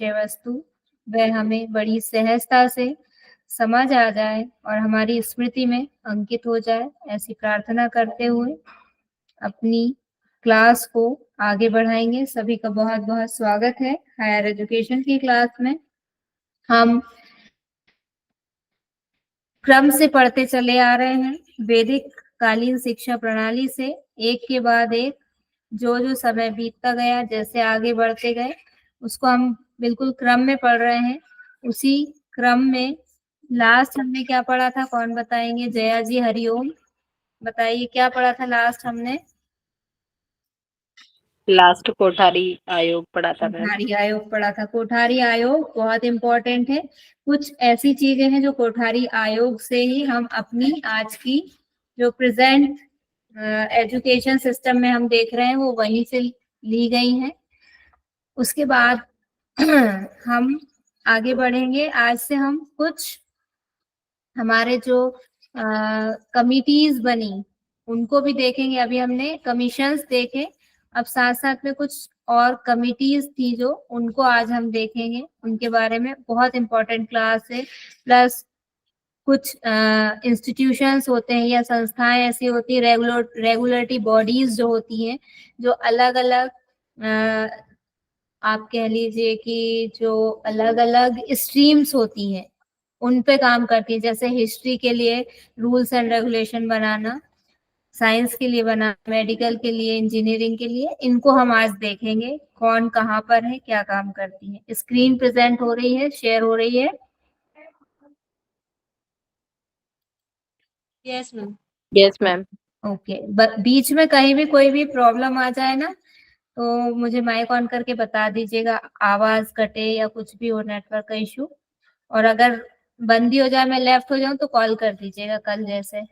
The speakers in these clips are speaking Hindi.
विषय वस्तु वह हमें बड़ी सहजता से समझ आ जाए और हमारी स्मृति में अंकित हो जाए, ऐसी प्रार्थना करते हुए अपनी क्लास को आगे बढ़ाएंगे। सभी का बहुत-बहुत स्वागत है हायर एजुकेशन की क्लास में। हम क्रम से पढ़ते चले आ रहे हैं वैदिक कालीन शिक्षा प्रणाली से, एक के बाद एक जो समय बीतता गया, जैसे आगे बढ़ते गए, उसको हम बिल्कुल क्रम में पढ़ रहे हैं। उसी क्रम में लास्ट हमने क्या पढ़ा था, कौन बताएंगे? जया जी, हरिओम। बताइए क्या पढ़ा था लास्ट हमने? लास्ट कोठारी आयोग पढ़ा था मैम। कोठारी आयोग पढ़ा था। कोठारी आयोग बहुत इम्पोर्टेंट है। कुछ ऐसी चीजें हैं जो कोठारी आयोग से ही हम अपनी आज की जो प्रेजेंट एजुकेशन सिस्टम में हम देख रहे हैं वो वहीं से ली गई हैं। उसके बाद हम आगे बढ़ेंगे। आज से हम कुछ हमारे जो कमिटीज बनी उनको भी देखेंगे। अभी हमने कमीशंस देखे, अब साथ साथ में कुछ और कमिटीज थी जो उनको आज हम देखेंगे, उनके बारे में। बहुत इंपॉर्टेंट क्लास है। प्लस कुछ इंस्टीट्यूशंस होते हैं या संस्थाएं ऐसी होती है, रेगुलेटरी बॉडीज जो होती हैं, जो अलग अलग आप कह लीजिए कि जो अलग अलग स्ट्रीम्स होती हैं उन पे काम करती है। जैसे हिस्ट्री के लिए rules and regulation banana, science के लिए बनाना, मेडिकल के लिए, इंजीनियरिंग के लिए। इनको हम आज देखेंगे कौन कहाँ पर है, क्या काम करती है। स्क्रीन प्रेजेंट हो रही है, शेयर हो रही है। Yes ma'am. Yes ma'am. Okay. बीच में कहीं भी कोई भी प्रॉब्लम आ जाए ना तो मुझे माइक ऑन करके बता दीजिएगा, आवाज कटे या कुछ भी हो, नेटवर्क का इशू। और अगर बंदी हो जाए, मैं लेफ्ट हो जाऊं तो कॉल कर दीजिएगा, कल जैसे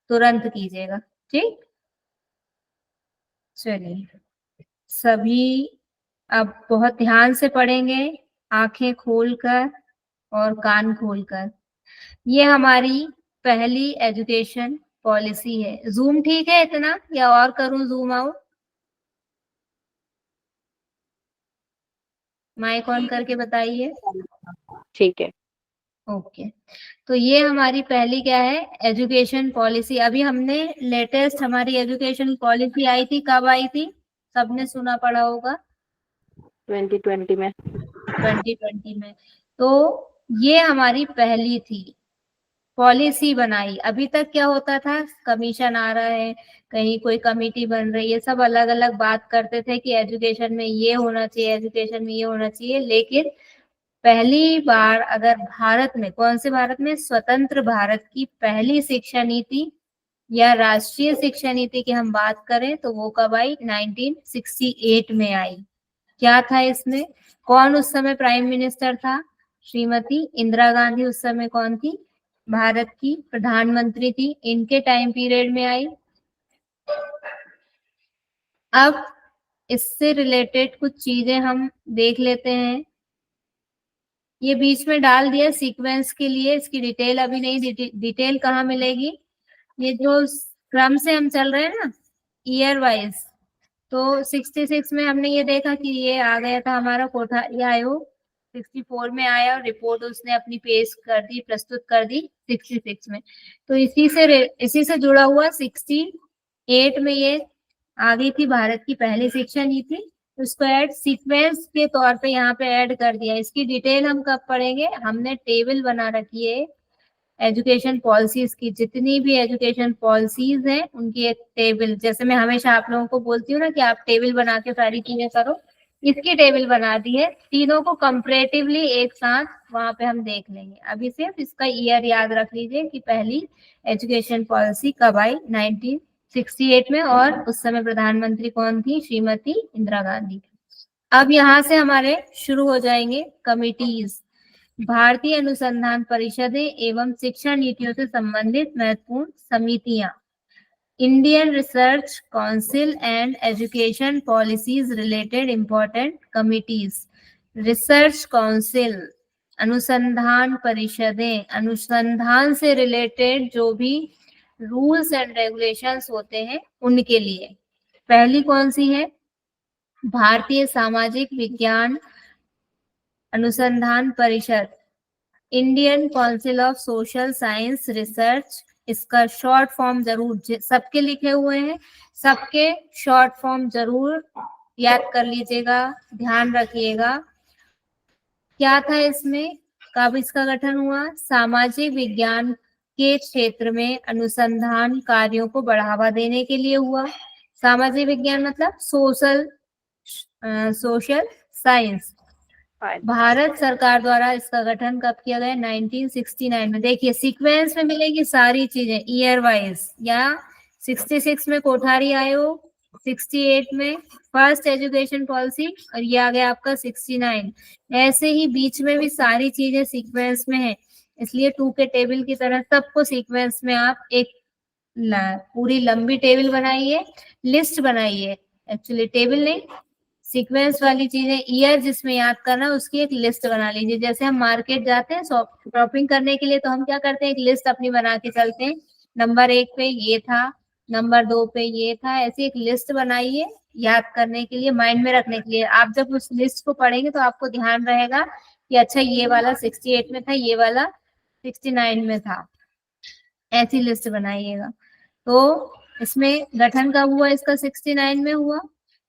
तुरंत कीजिएगा, ठीक? चलिए, सभी अब बहुत ध्यान से पढ़ेंगे, आंखें खोलकर और कान खोलकर। ये हमारी पहली एजुकेशन पॉलिसी है। जूम ठीक है इतना या और करूं जूम आउट? माइक ऑन करके बताइए। ठीक है। ओके। तो ये हमारी पहली क्या है, एजुकेशन पॉलिसी। अभी हमने लेटेस्ट हमारी एजुकेशन पॉलिसी आई थी, कब आई थी? सबने सुना पड़ा होगा, 2020 में। 2020 में। तो ये हमारी पहली थी पॉलिसी बनाई। अभी तक क्या होता था, कमीशन आ रहा है, कहीं कोई कमेटी बन रही है, सब अलग अलग बात करते थे कि एजुकेशन में ये होना चाहिए, एजुकेशन में ये होना चाहिए। लेकिन पहली बार अगर भारत में, कौन से भारत में, स्वतंत्र भारत की पहली शिक्षा नीति या राष्ट्रीय शिक्षा नीति की हम बात करें तो वो कब आई? 1968 में आई। क्या था इसमें? कौन उस समय प्राइम मिनिस्टर था? श्रीमती इंदिरा गांधी उस समय कौन थी? भारत की प्रधानमंत्री थी। इनके टाइम पीरियड में आई। अब इससे रिलेटेड कुछ चीजें हम देख लेते हैं। ये बीच में डाल दिया सीक्वेंस के लिए, इसकी डिटेल अभी नहीं। डिटेल कहाँ मिलेगी? ये जो क्रम से हम चल रहे हैं ना, ईयर वाइज, तो 66 में हमने ये देखा कि ये आ गया था हमारा कोठारी आयोग। 64 में आया और रिपोर्ट उसने अपनी पेश कर दी, प्रस्तुत कर दी 66 में। तो इसी से जुड़ा हुआ 68 में ये आ गई थी भारत की पहली शिक्षा नीति। उसको ऐड सीक्वेंस के तौर पे यहाँ पे ऐड कर दिया। इसकी डिटेल हम कब पढ़ेंगे? हमने टेबल बना रखी है एजुकेशन पॉलिसीज की। जितनी भी एजुकेशन पॉलिसीज हैं उनकी एक टेबल, जैसे मैं हमेशा आप लोगों को बोलती हूँ ना कि आप टेबल बना के सारी चीजें करो, इसकी टेबल बना दी है। तीनों को कंपैरेटिवली एक साथ वहां पे हम देख लेंगे। अभी सिर्फ इसका ईयर याद रख लीजिए कि पहली एजुकेशन पॉलिसी कब आई, 1968 में, और उस समय प्रधानमंत्री कौन थी? श्रीमती इंदिरा गांधी। अब यहाँ से हमारे शुरू हो जाएंगे कमिटीज। भारतीय अनुसंधान परिषदें एवं शिक्षा नीतियों से संबंधित महत्वपूर्ण समितियां। Indian research council and education policies related important committees. Research council, अनुसंधान परिषदें, अनुसंधान से रिलेटेड जो भी रूल्स एंड रेगुलेशंस होते हैं उनके लिए। पहली कौन सी है? भारतीय सामाजिक विज्ञान अनुसंधान परिषद, Indian council of social science research, इसका शॉर्ट फॉर्म जरूर सबके लिखे हुए हैं, सबके शॉर्ट फॉर्म जरूर याद कर लीजिएगा, ध्यान रखिएगा। क्या था इसमें, कब इसका गठन हुआ? सामाजिक विज्ञान के क्षेत्र में अनुसंधान कार्यों को बढ़ावा देने के लिए हुआ। सामाजिक विज्ञान मतलब सोशल साइंस। भारत सरकार द्वारा इसका गठन कब किया गया? 1969 में। देखिए सीक्वेंस में मिलेगी सारी चीजें ईयर वाइज, या 66 में कोठारी आयोग, 68 में फर्स्ट एजुकेशन पॉलिसी, और ये आ गया आपका 69। ऐसे ही बीच में भी सारी चीजें सीक्वेंस में है, इसलिए 2 के टेबल की तरह सबको सीक्वेंस में आप एक पूरी लंबी टेबल बनाइए, लिस्ट बनाइए, एक्चुअली टेबल नहीं, सीक्वेंस वाली चीजें ईयर जिसमें याद करना उसकी एक लिस्ट बना लीजिए। जैसे हम मार्केट जाते हैं शॉपिंग करने के लिए, तो हम क्या करते हैं, एक लिस्ट अपनी बना के चलते हैं, नंबर 1 पे ये था, नंबर 2 पे ये था, ऐसी एक लिस्ट बनाइए याद करने के लिए, माइंड में रखने के लिए। आप जब उस लिस्ट को पढ़ेंगे तो आपको ध्यान रहेगा कि अच्छा ये वाला 68 में था, ये वाला 69 में था, ऐसी लिस्ट बनाइएगा। तो इसमें गठन कब हुआ? इसका 69 में हुआ।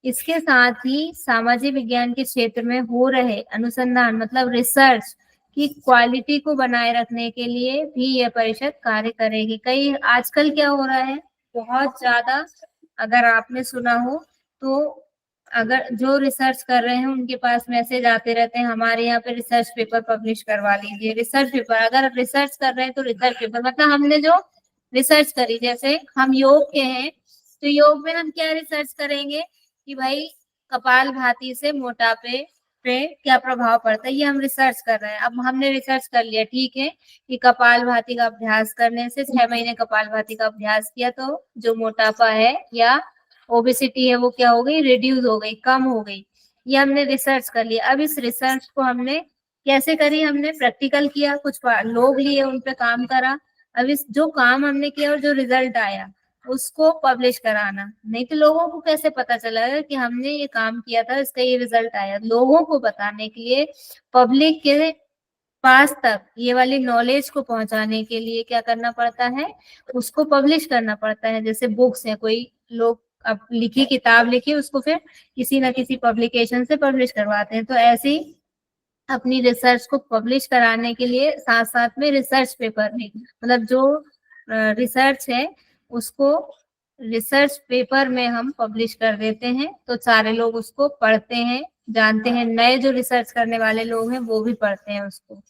इसके साथ ही सामाजिक विज्ञान के क्षेत्र में हो रहे अनुसंधान मतलब रिसर्च की क्वालिटी को बनाए रखने के लिए भी यह परिषद कार्य करेगी। कई आजकल क्या हो रहा है, बहुत ज्यादा, अगर आपने सुना हो तो, अगर जो रिसर्च कर रहे हैं उनके पास मैसेज आते रहते हैं, हमारे यहाँ पे रिसर्च पेपर पब्लिश करवा लीजिए। रिसर्च पेपर, अगर रिसर्च कर रहे हैं तो रिसर्च पेपर मतलब हमने जो रिसर्च करी, जैसे हम योग के हैं तो योग में हम क्या रिसर्च करेंगे कि भाई कपालभाति से मोटापे पे क्या प्रभाव पड़ता है, ये हम रिसर्च कर रहे हैं। अब हमने रिसर्च कर लिया, ठीक है, कि कपालभाति का अभ्यास करने से 6 महीने कपालभाति का अभ्यास किया तो जो मोटापा है या ओबेसिटी है वो क्या हो गई, रिड्यूस हो गई, कम हो गई। ये हमने रिसर्च कर लिया। अब इस रिसर्च को हमने कैसे करी, हमने प्रैक्टिकल किया, कुछ लोग लिए, उन पे काम करा। अब इस जो काम हमने किया और जो रिजल्ट आया उसको पब्लिश कराना। नहीं तो लोगों को कैसे पता चलेगा कि हमने ये काम किया था, इसका ये रिजल्ट आया। लोगों को बताने के लिए, पब्लिक के पास तक ये वाली नॉलेज को पहुंचाने के लिए क्या करना पड़ता है, उसको पब्लिश करना पड़ता है। जैसे बुक्स है, कोई लोग अब लिखी किताब लिखी, उसको फिर किसी ना किसी पब्लिकेशन से पब्लिश करवाते हैं। तो ऐसे ही अपनी रिसर्च को पब्लिश कराने के लिए साथ साथ में रिसर्च पेपर में, मतलब जो रिसर्च है उसको रिसर्च पेपर में हम पब्लिश कर देते हैं, तो सारे लोग उसको पढ़ते हैं, जानते हैं। नए जो रिसर्च करने वाले लोग हैं वो भी पढ़ते हैं उसको।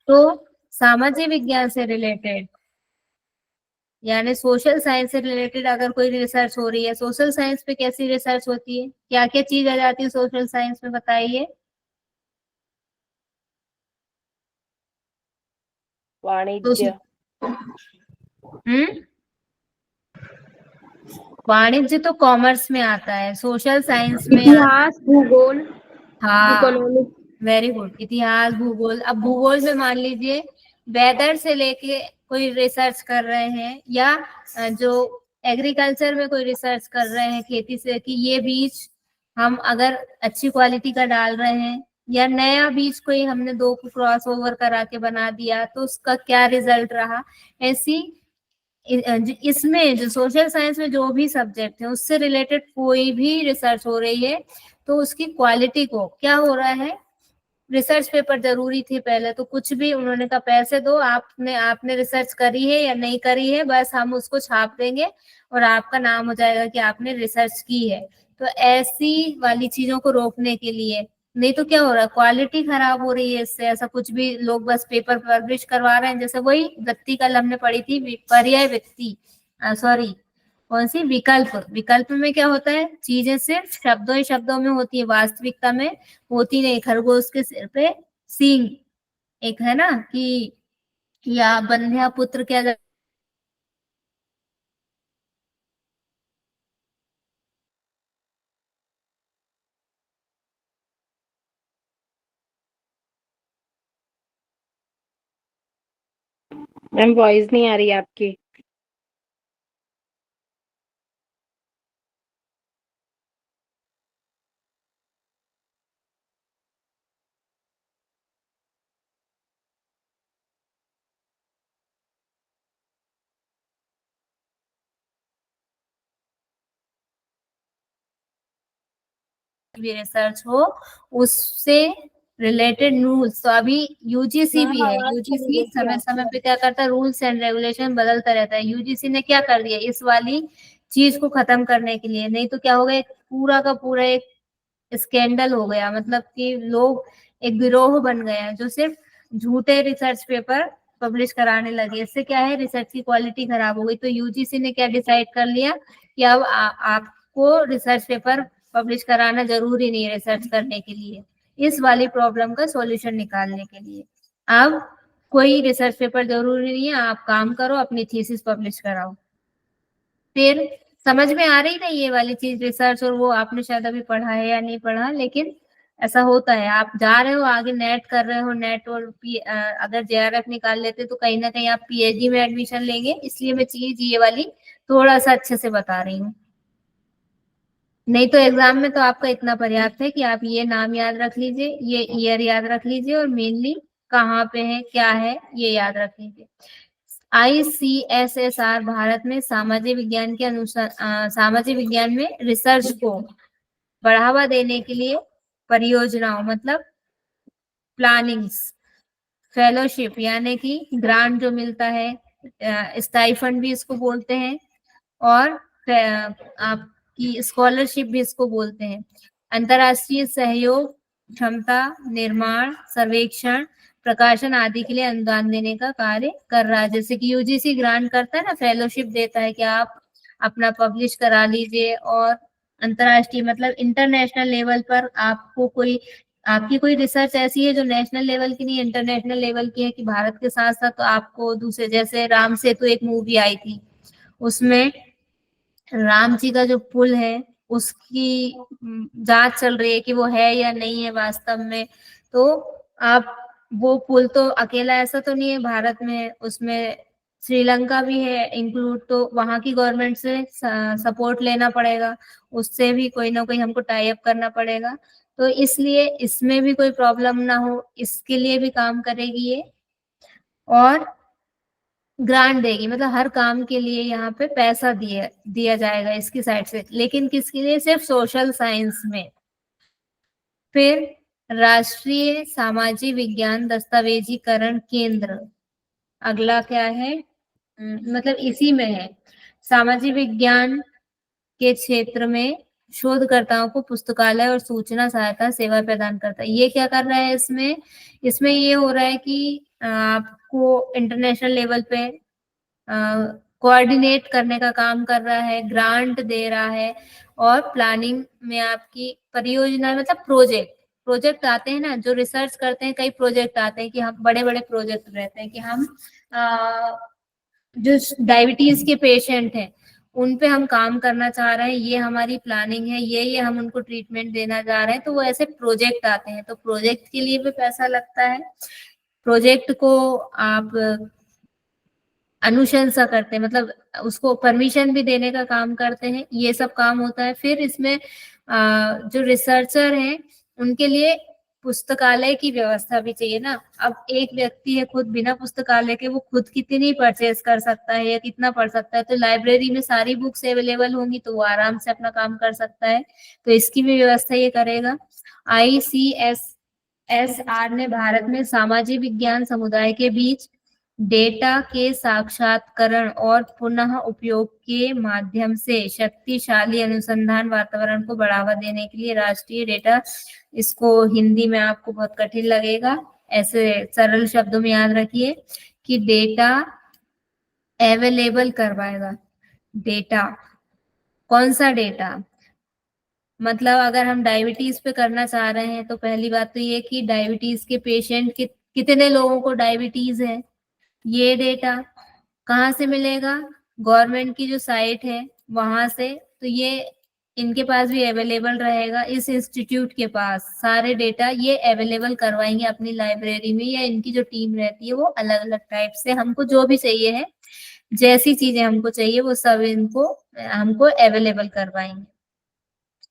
तो सामाजिक विज्ञान से रिलेटेड यानी सोशल साइंस से रिलेटेड अगर कोई रिसर्च हो रही है, सोशल साइंस पे कैसी रिसर्च होती है, क्या क्या चीज आ जाती है सोशल साइंस में, बताइए। वाणिज्य। हम्म, वाणिज्य तो कॉमर्स में आता है, सोशल साइंस में इतिहास, भूगोल, हाँ, इकोनॉमिक्स। वेरी गुड, इतिहास भूगोल। अब भूगोल में मान लीजिए वेदर से लेके कोई रिसर्च कर रहे हैं, या जो एग्रीकल्चर में कोई रिसर्च कर रहे हैं खेती से, कि ये बीज हम अगर अच्छी क्वालिटी का डाल रहे हैं, या नया बीज कोई हमने 2 को क्रॉस ओवर करा के बना दिया तो उसका क्या रिजल्ट रहा। ऐसी इसमें जो सोशल साइंस में जो भी सब्जेक्ट है उससे रिलेटेड कोई भी रिसर्च हो रही है तो उसकी क्वालिटी को क्या हो रहा है, रिसर्च पेपर जरूरी थी पहले तो, कुछ भी उन्होंने कहा पैसे दो, आपने रिसर्च करी है या नहीं करी है, बस हम उसको छाप देंगे और आपका नाम हो जाएगा कि आपने रिसर्च की है। तो ऐसी वाली चीजों को रोकने के लिए, नहीं तो क्या हो रहा है, क्वालिटी खराब हो रही है इससे, ऐसा कुछ भी लोग बस पेपर पब्लिश करवा रहे हैं। जैसे वही व्यक्ति कल हमने पढ़ी थी, पर्याय व्यक्ति, सॉरी कौन सी, विकल्प। विकल्प में क्या होता है, चीजें सिर्फ शब्दों ही शब्दों में होती है, वास्तविकता में होती नहीं। खरगोश के सिर पे सींग, एक है ना कि, या बंध्या पुत्र क्या मैम वॉइस नहीं आ रही है आपकी। भी रिसर्च हो उससे रिलेटेड रूल्स। तो अभी यूजीसी भी है, यूजीसी समय समय पे क्या करता है, रूल्स एंड रेगुलेशन बदलता रहता है। यूजीसी ने क्या कर दिया इस वाली चीज को खत्म करने के लिए, नहीं तो क्या होगा, एक पूरा का पूरा एक स्कैंडल हो गया, मतलब कि लोग एक गिरोह बन गया जो सिर्फ झूठे रिसर्च पेपर पब्लिश कराने लगे। इससे क्या है, रिसर्च की क्वालिटी खराब हो गई। तो यूजीसी ने क्या डिसाइड कर लिया कि अब आपको रिसर्च पेपर पब्लिश कराना जरूरी नहीं है रिसर्च करने के लिए, इस वाली प्रॉब्लम का सॉल्यूशन निकालने के लिए। अब कोई रिसर्च पेपर जरूरी नहीं है, आप काम करो, अपनी थीसिस पब्लिश कराओ। फिर समझ में आ रही ना ये वाली चीज, रिसर्च, और वो आपने शायद अभी पढ़ा है या नहीं पढ़ा, लेकिन ऐसा होता है। आप जा रहे हो आगे, नेट कर रहे हो, नेट और अगर जेआरएफ निकाल लेते तो कहीं ना कहीं आप पीएचडी में एडमिशन लेंगे, इसलिए मैं चीज ये वाली थोड़ा सा अच्छे से बता रही हूँ। नहीं तो एग्जाम में तो आपका इतना पर्याप्त है कि आप ये नाम याद रख लीजिए, ये ईयर याद रख लीजिए, और मेनली कहाँ पे है क्या है ये याद रख लीजिए। ICSSR भारत में सामाजिक विज्ञान के अनुसार सामाजिक विज्ञान में रिसर्च को बढ़ावा देने के लिए परियोजनाओं, मतलब प्लानिंग्स, फेलोशिप यानी कि ग्रांट जो मिलता है, स्टाइफंड भी इसको बोलते हैं, और आपकी स्कॉलरशिप भी इसको बोलते हैं। अंतरराष्ट्रीय सहयोग, क्षमता निर्माण, सर्वेक्षण, प्रकाशन आदि के लिए अनुदान देने का कार्य कर रहा है। जैसे कि यूजीसी ग्रांट करता है ना, फेलोशिप देता है कि आप अपना पब्लिश करा लीजिए, और अंतरराष्ट्रीय मतलब इंटरनेशनल लेवल पर आपको कोई, आपकी कोई रिसर्च ऐसी है जो नेशनल लेवल की नहीं, इंटरनेशनल लेवल की है, कि भारत के साथ साथ तो आपको दूसरे, जैसे राम सेतु एक मूवी आई थी, उसमें राम जी का जो पुल है उसकी जांच चल रही है कि वो है या नहीं है वास्तव में। तो आप, वो पुल तो अकेला ऐसा तो नहीं है भारत में, उसमें श्रीलंका भी है इंक्लूड, तो वहां की गवर्नमेंट से सपोर्ट लेना पड़ेगा, उससे भी कोई ना कोई हमको टाई अप करना पड़ेगा। तो इसलिए इसमें भी कोई प्रॉब्लम ना हो, इसके लिए भी काम करेगी ये, और ग्रांट देगी, मतलब हर काम के लिए यहाँ पे पैसा दिया दिया जाएगा इसकी साइड से, लेकिन किसके लिए, सिर्फ सोशल साइंस में। फिर राष्ट्रीय सामाजिक विज्ञान दस्तावेजीकरण केंद्र, अगला क्या है, मतलब इसी में है, सामाजिक विज्ञान के क्षेत्र में शोधकर्ताओं को पुस्तकालय और सूचना सहायता सेवा प्रदान करता है। ये क्या कर रहा है इसमें, इसमें ये हो रहा है कि आपको इंटरनेशनल लेवल पे कोऑर्डिनेट करने का काम कर रहा है, ग्रांट दे रहा है, और प्लानिंग में आपकी परियोजना, मतलब प्रोजेक्ट आते हैं ना जो रिसर्च करते हैं, कई प्रोजेक्ट आते हैं कि हम, बड़े बड़े प्रोजेक्ट रहते हैं कि हम जो डायबिटीज के पेशेंट हैं उन पे हम काम करना चाह रहे हैं, ये हमारी प्लानिंग है, ये हम उनको ट्रीटमेंट देना जा रहे हैं, तो वो ऐसे प्रोजेक्ट आते हैं। तो प्रोजेक्ट के लिए भी पैसा लगता है, प्रोजेक्ट को आप अनुशंसा करते हैं, मतलब उसको परमिशन भी देने का काम करते हैं, ये सब काम होता है। फिर इसमें जो रिसर्चर हैं उनके लिए पुस्तकालय की व्यवस्था भी चाहिए ना। अब एक व्यक्ति है खुद बिना पुस्तकालय के, वो खुद कितनी परचेज कर सकता है या कितना पढ़ सकता है, तो लाइब्रेरी में सारी बुक्स अवेलेबल होंगी तो वो आराम से अपना काम कर सकता है, तो इसकी भी व्यवस्था ये करेगा। ICSSR ने भारत में सामाजिक विज्ञान समुदाय के बीच डेटा के साक्षात्करण और पुनः उपयोग के माध्यम से शक्तिशाली अनुसंधान वातावरण को बढ़ावा देने के लिए राष्ट्रीय डेटा, इसको हिंदी में आपको बहुत कठिन लगेगा, ऐसे सरल शब्दों में याद रखिए कि डेटा अवेलेबल करवाएगा। डेटा, कौन सा डेटा, मतलब अगर हम डायबिटीज पे करना चाह रहे हैं तो पहली बात तो ये कि डायबिटीज के पेशेंट कितने लोगों को डायबिटीज है, ये डेटा कहाँ से मिलेगा, गवर्नमेंट की जो साइट है वहां से। तो ये इनके पास भी अवेलेबल रहेगा, इस इंस्टीट्यूट के पास सारे डेटा ये अवेलेबल करवाएंगे अपनी लाइब्रेरी में, या इनकी जो टीम रहती है वो अलग अलग टाइप से, हमको जो भी चाहिए है, जैसी चीजें हमको चाहिए वो सब इनको हमको अवेलेबल करवाएंगे।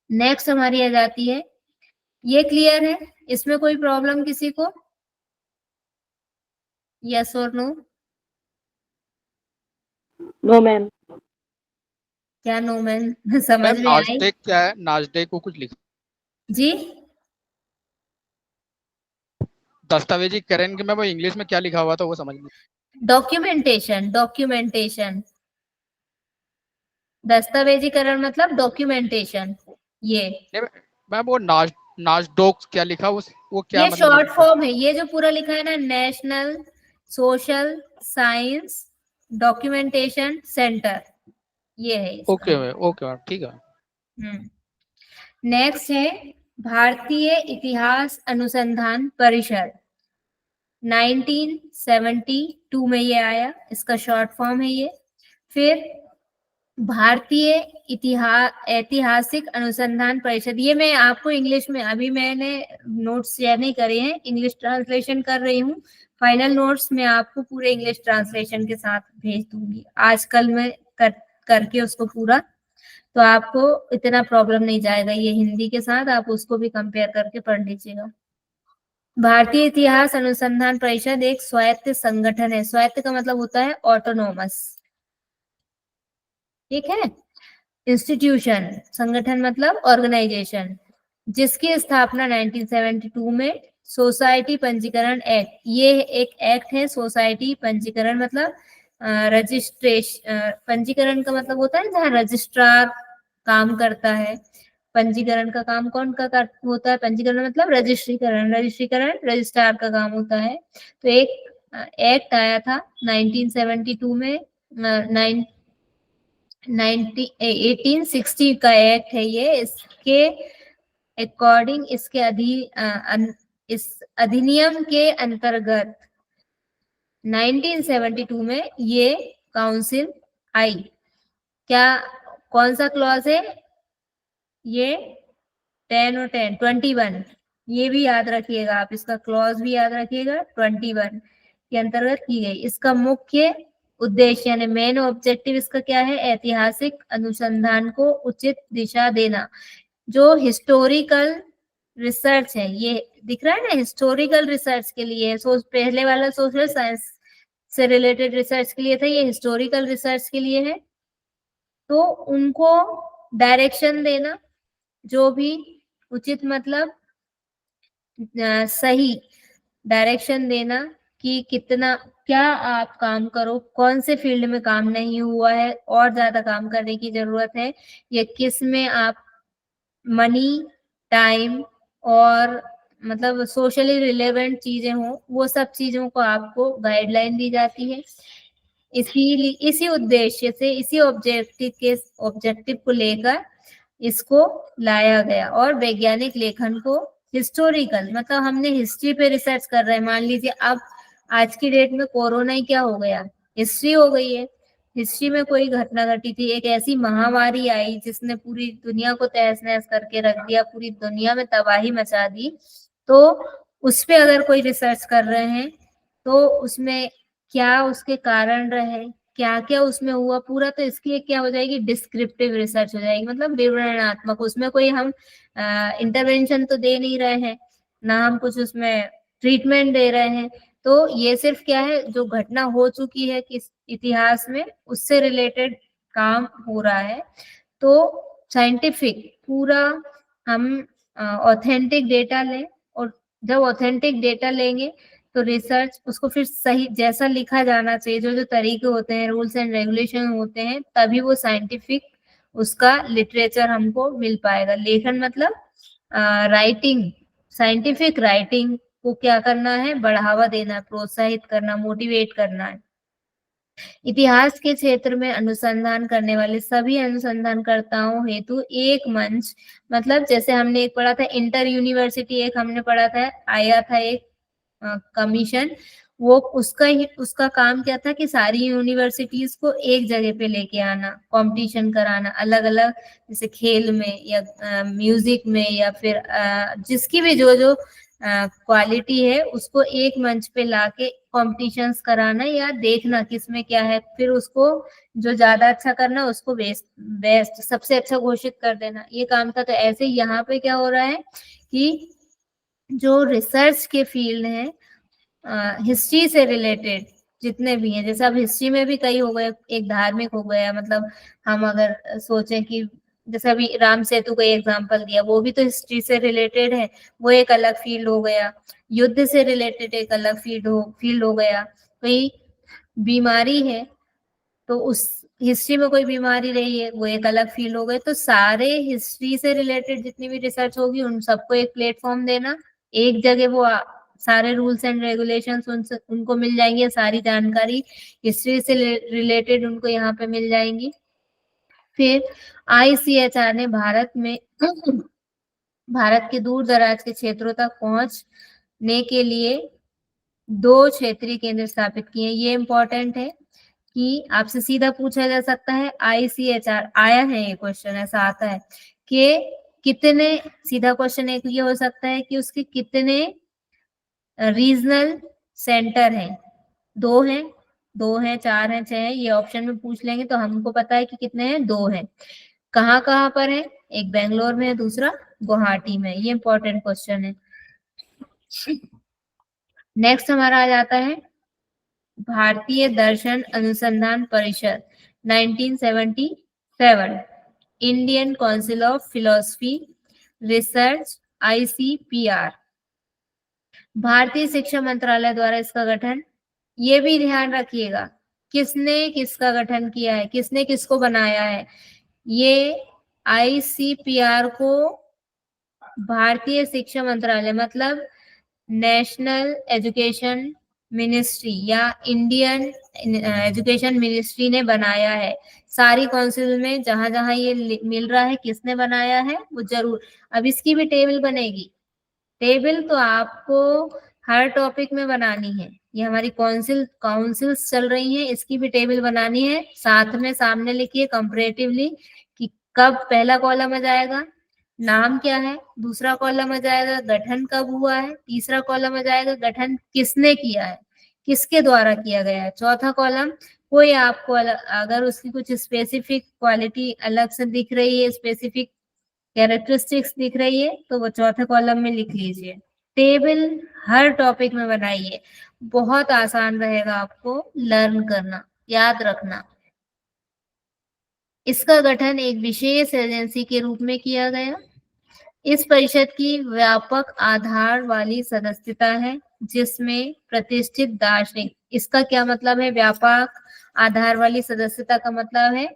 नेक्स्ट हमारी आ जाती है, ये क्लियर है, इसमें कोई प्रॉब्लम किसी को, यस और नो? No ma'am. क्या नो मैन, समझ मैम में आई? नाजडेक क्या है, नाजडेक को कुछ लिखा जी, दस्तावेजीकरण के में वो इंग्लिश में क्या लिखा हुआ था वो समझ नहीं। डॉक्यूमेंटेशन, डॉक्यूमेंटेशन, दस्तावेजीकरण मतलब डॉक्यूमेंटेशन। ये मैम वो नाजडोक क्या लिखा वो क्या ये मतलब शॉर्ट मीनिंग था? फॉर्म है, ये जो पूरा लिखा है ना, national social science documentation centre, ये है इसका। ओके मैम ठीक है। नेक्स्ट है भारतीय इतिहास अनुसंधान परिषद, 1972 में ये आया, इसका शॉर्ट फॉर्म है ये। फिर भारतीय ऐतिहासिक अनुसंधान परिषद, ये मैं आपको इंग्लिश में, अभी मैंने नोट्स शेयर नहीं करे हैं, इंग्लिश ट्रांसलेशन कर रही हूँ। फाइनल नोट्स मैं आपको पूरे इंग्लिश ट्रांसलेशन के साथ भेज दूंगी, आजकल मैं करके उसको पूरा, तो आपको इतना प्रॉब्लम नहीं जाएगा ये हिंदी के साथ, आप उसको भी कंपेयर करके पढ़ लीजिएगा। भारतीय इतिहास अनुसंधान परिषद एक स्वायत्त संगठन है, स्वायत्त का मतलब होता है ऑटोनोमस, ठीक है। इंस्टीट्यूशन, संगठन मतलब ऑर्गेनाइजेशन, जिसकी स्थापना 1972 में सोसाइटी पंजीकरण एक्ट, ये एक एक्ट है सोसाइटी पंजीकरण मतलब रजिस्ट्रेशन, पंजीकरण का मतलब होता है जहाँ रजिस्ट्रार काम करता है। पंजीकरण का काम कौन का होता है? पंजीकरण मतलब रजिस्ट्रीकरण, रजिस्ट्रीकरण रजिस्ट्रार का काम होता है। तो एक एक्ट आया था 1972 में, 1860 का एक्ट है ये। इसके अकॉर्डिंग इस अधिनियम के अंतर्गत 1972 में ये काउंसिल आई। क्या, कौन सा क्लॉज है ये? 10 और 10, 21, ये भी याद रखिएगा आप, इसका क्लॉज भी याद रखिएगा, 21 के अंतर्गत की गई। इसका मुख्य उद्देश्य यानी मेन ऑब्जेक्टिव इसका क्या है? ऐतिहासिक अनुसंधान को उचित दिशा देना। जो हिस्टोरिकल रिसर्च है, ये दिख रहा है ना, हिस्टोरिकल रिसर्च के लिए, पहले वाला सोशल साइंस से रिलेटेड रिसर्च के लिए था, ये हिस्टोरिकल रिसर्च के लिए है। तो उनको डायरेक्शन देना, जो भी उचित मतलब सही डायरेक्शन देना कि कितना, क्या आप काम करो, कौन से फील्ड में काम नहीं हुआ है और ज्यादा काम करने की जरूरत है, या किस में आप मनी, टाइम और मतलब सोशली रिलेवेंट चीजें हो, वो सब चीजों को आपको गाइडलाइन दी जाती है। इसी उद्देश्य से, इसी ऑब्जेक्टिव को लेकर इसको लाया गया। और वैज्ञानिक लेखन को हिस्टोरिकल मतलब हमने हिस्ट्री पे रिसर्च कर रहे हैं, मान लीजिए अब आज की डेट में कोरोना ही क्या हो गया? हिस्ट्री हो गई है। हिस्ट्री में कोई घटना घटी थी, एक ऐसी महामारी आई जिसने पूरी दुनिया को तहस नहस करके रख दिया, पूरी दुनिया में तबाही मचा दी, तो उस पे अगर कोई रिसर्च कर रहे हैं तो उसमें क्या उसके कारण रहे, क्या क्या उसमें हुआ पूरा, तो इसकी एक क्या हो जाएगी? डिस्क्रिप्टिव रिसर्च हो जाएगी, मतलब विवरणात्मक। उसमें कोई हम इंटरवेंशन तो दे नहीं रहे हैं, ना हम कुछ उसमें ट्रीटमेंट दे रहे हैं, तो ये सिर्फ क्या है, जो घटना हो चुकी है किस इतिहास में, उससे रिलेटेड काम हो रहा है। तो साइंटिफिक पूरा हम ऑथेंटिक डेटा लें, और जब ऑथेंटिक डेटा लेंगे तो रिसर्च उसको फिर सही जैसा लिखा जाना चाहिए, जो जो तरीके होते हैं, रूल्स एंड रेगुलेशन होते हैं, तभी वो साइंटिफिक उसका लिटरेचर हमको मिल पाएगा। लेखन मतलब राइटिंग, साइंटिफिक राइटिंग को क्या करना है? बढ़ावा देना, प्रोत्साहित करना, मोटिवेट करना है। इतिहास के क्षेत्र में अनुसंधान करने वाले सभी अनुसंधानकर्ताओं हेतु एक मंच, मतलब जैसे हमने एक पढ़ा था इंटर यूनिवर्सिटी, एक हमने पढ़ा था, आया था एक कमीशन, वो उसका काम क्या था कि सारी यूनिवर्सिटीज को एक जगह पे लेके आना, कंपटीशन कराना अलग अलग, जैसे खेल में या म्यूजिक में या फिर जिसकी भी जो जो क्वालिटी है उसको एक मंच पे लाके कॉम्पिटिशन्स कराना या देखना किसमें क्या है, फिर उसको जो ज्यादा अच्छा करना उसको बेस्ट सबसे अच्छा घोषित कर देना, ये काम था। तो ऐसे यहाँ पे क्या हो रहा है कि जो रिसर्च के फील्ड है हिस्ट्री से रिलेटेड जितने भी हैं, जैसे अब हिस्ट्री में भी कई हो गए, एक धार्मिक हो गया, मतलब हम अगर सोचें कि जैसे अभी राम सेतु का एग्जांपल दिया, वो भी तो हिस्ट्री से रिलेटेड है, वो एक अलग फील्ड हो गया। युद्ध से रिलेटेड एक अलग फील्ड हो गया। कोई बीमारी है तो उस हिस्ट्री में कोई बीमारी रही है, वो एक अलग फील्ड हो गए। तो सारे हिस्ट्री से रिलेटेड जितनी भी रिसर्च होगी उन सबको एक प्लेटफॉर्म देना, एक जगह वो सारे रूल्स एंड रेगुलेशंस उनको मिल जाएंगे, सारी जानकारी हिस्ट्री से रिलेटेड उनको यहाँ पे मिल जाएंगी। फिर ICHR ने भारत में भारत के दूर दराज के क्षेत्रों तक पहुंचने के लिए 2 क्षेत्रीय केंद्र स्थापित किए। ये इंपॉर्टेंट है कि आपसे सीधा पूछा जा सकता है, ICHR आया है ये क्वेश्चन, ऐसा आता है कि कितने, सीधा क्वेश्चन एक ये हो सकता है कि उसके कितने रीजनल सेंटर हैं, 2 हैं, 4 हैं, 6 हैं, ये ऑप्शन में पूछ लेंगे तो हमको पता है कि कितने हैं, 2 हैं। कहाँ कहाँ पर है, एक बेंगलोर में है, दूसरा गुवाहाटी में। ये इंपॉर्टेंट क्वेश्चन है। नेक्स्ट हमारा आ जाता है भारतीय दर्शन अनुसंधान परिषद 1977, Indian council of philosophy research ICPR, भारतीय शिक्षा मंत्रालय द्वारा इसका गठन। ये भी ध्यान रखिएगा किसने किसका गठन किया है, किसने किसको बनाया है। ये ICPR को भारतीय शिक्षा मंत्रालय मतलब नेशनल एजुकेशन मिनिस्ट्री या इंडियन एजुकेशन मिनिस्ट्री ने बनाया है। सारी काउंसिल में जहां जहां ये मिल रहा है किसने बनाया है वो जरूर, अब इसकी भी टेबल बनेगी। टेबल तो आपको हर टॉपिक में बनानी है, ये हमारी काउंसिल्स चल रही हैं, इसकी भी टेबल बनानी है। साथ में सामने लिखिए कंपैरेटिवली कि कब पहला कॉलम आ जाएगा, नाम क्या है, दूसरा कॉलम आ जाएगा गठन कब हुआ है, तीसरा कॉलम आ जाएगा गठन किसने किया है, किसके द्वारा किया गया है, चौथा कॉलम कोई आपको अगर उसकी कुछ स्पेसिफिक क्वालिटी अलग से दिख रही है, स्पेसिफिक कैरेक्टरिस्टिक्स दिख रही है तो वो चौथे कॉलम में लिख लीजिए। टेबल हर टॉपिक में बनाइए, बहुत आसान रहेगा आपको लर्न करना, याद रखना। इसका गठन एक विशेष एजेंसी के रूप में किया गया। इस परिषद की व्यापक आधार वाली सदस्यता है जिसमें प्रतिष्ठित दार्शनिक, इसका क्या मतलब है, व्यापक आधार वाली सदस्यता का मतलब है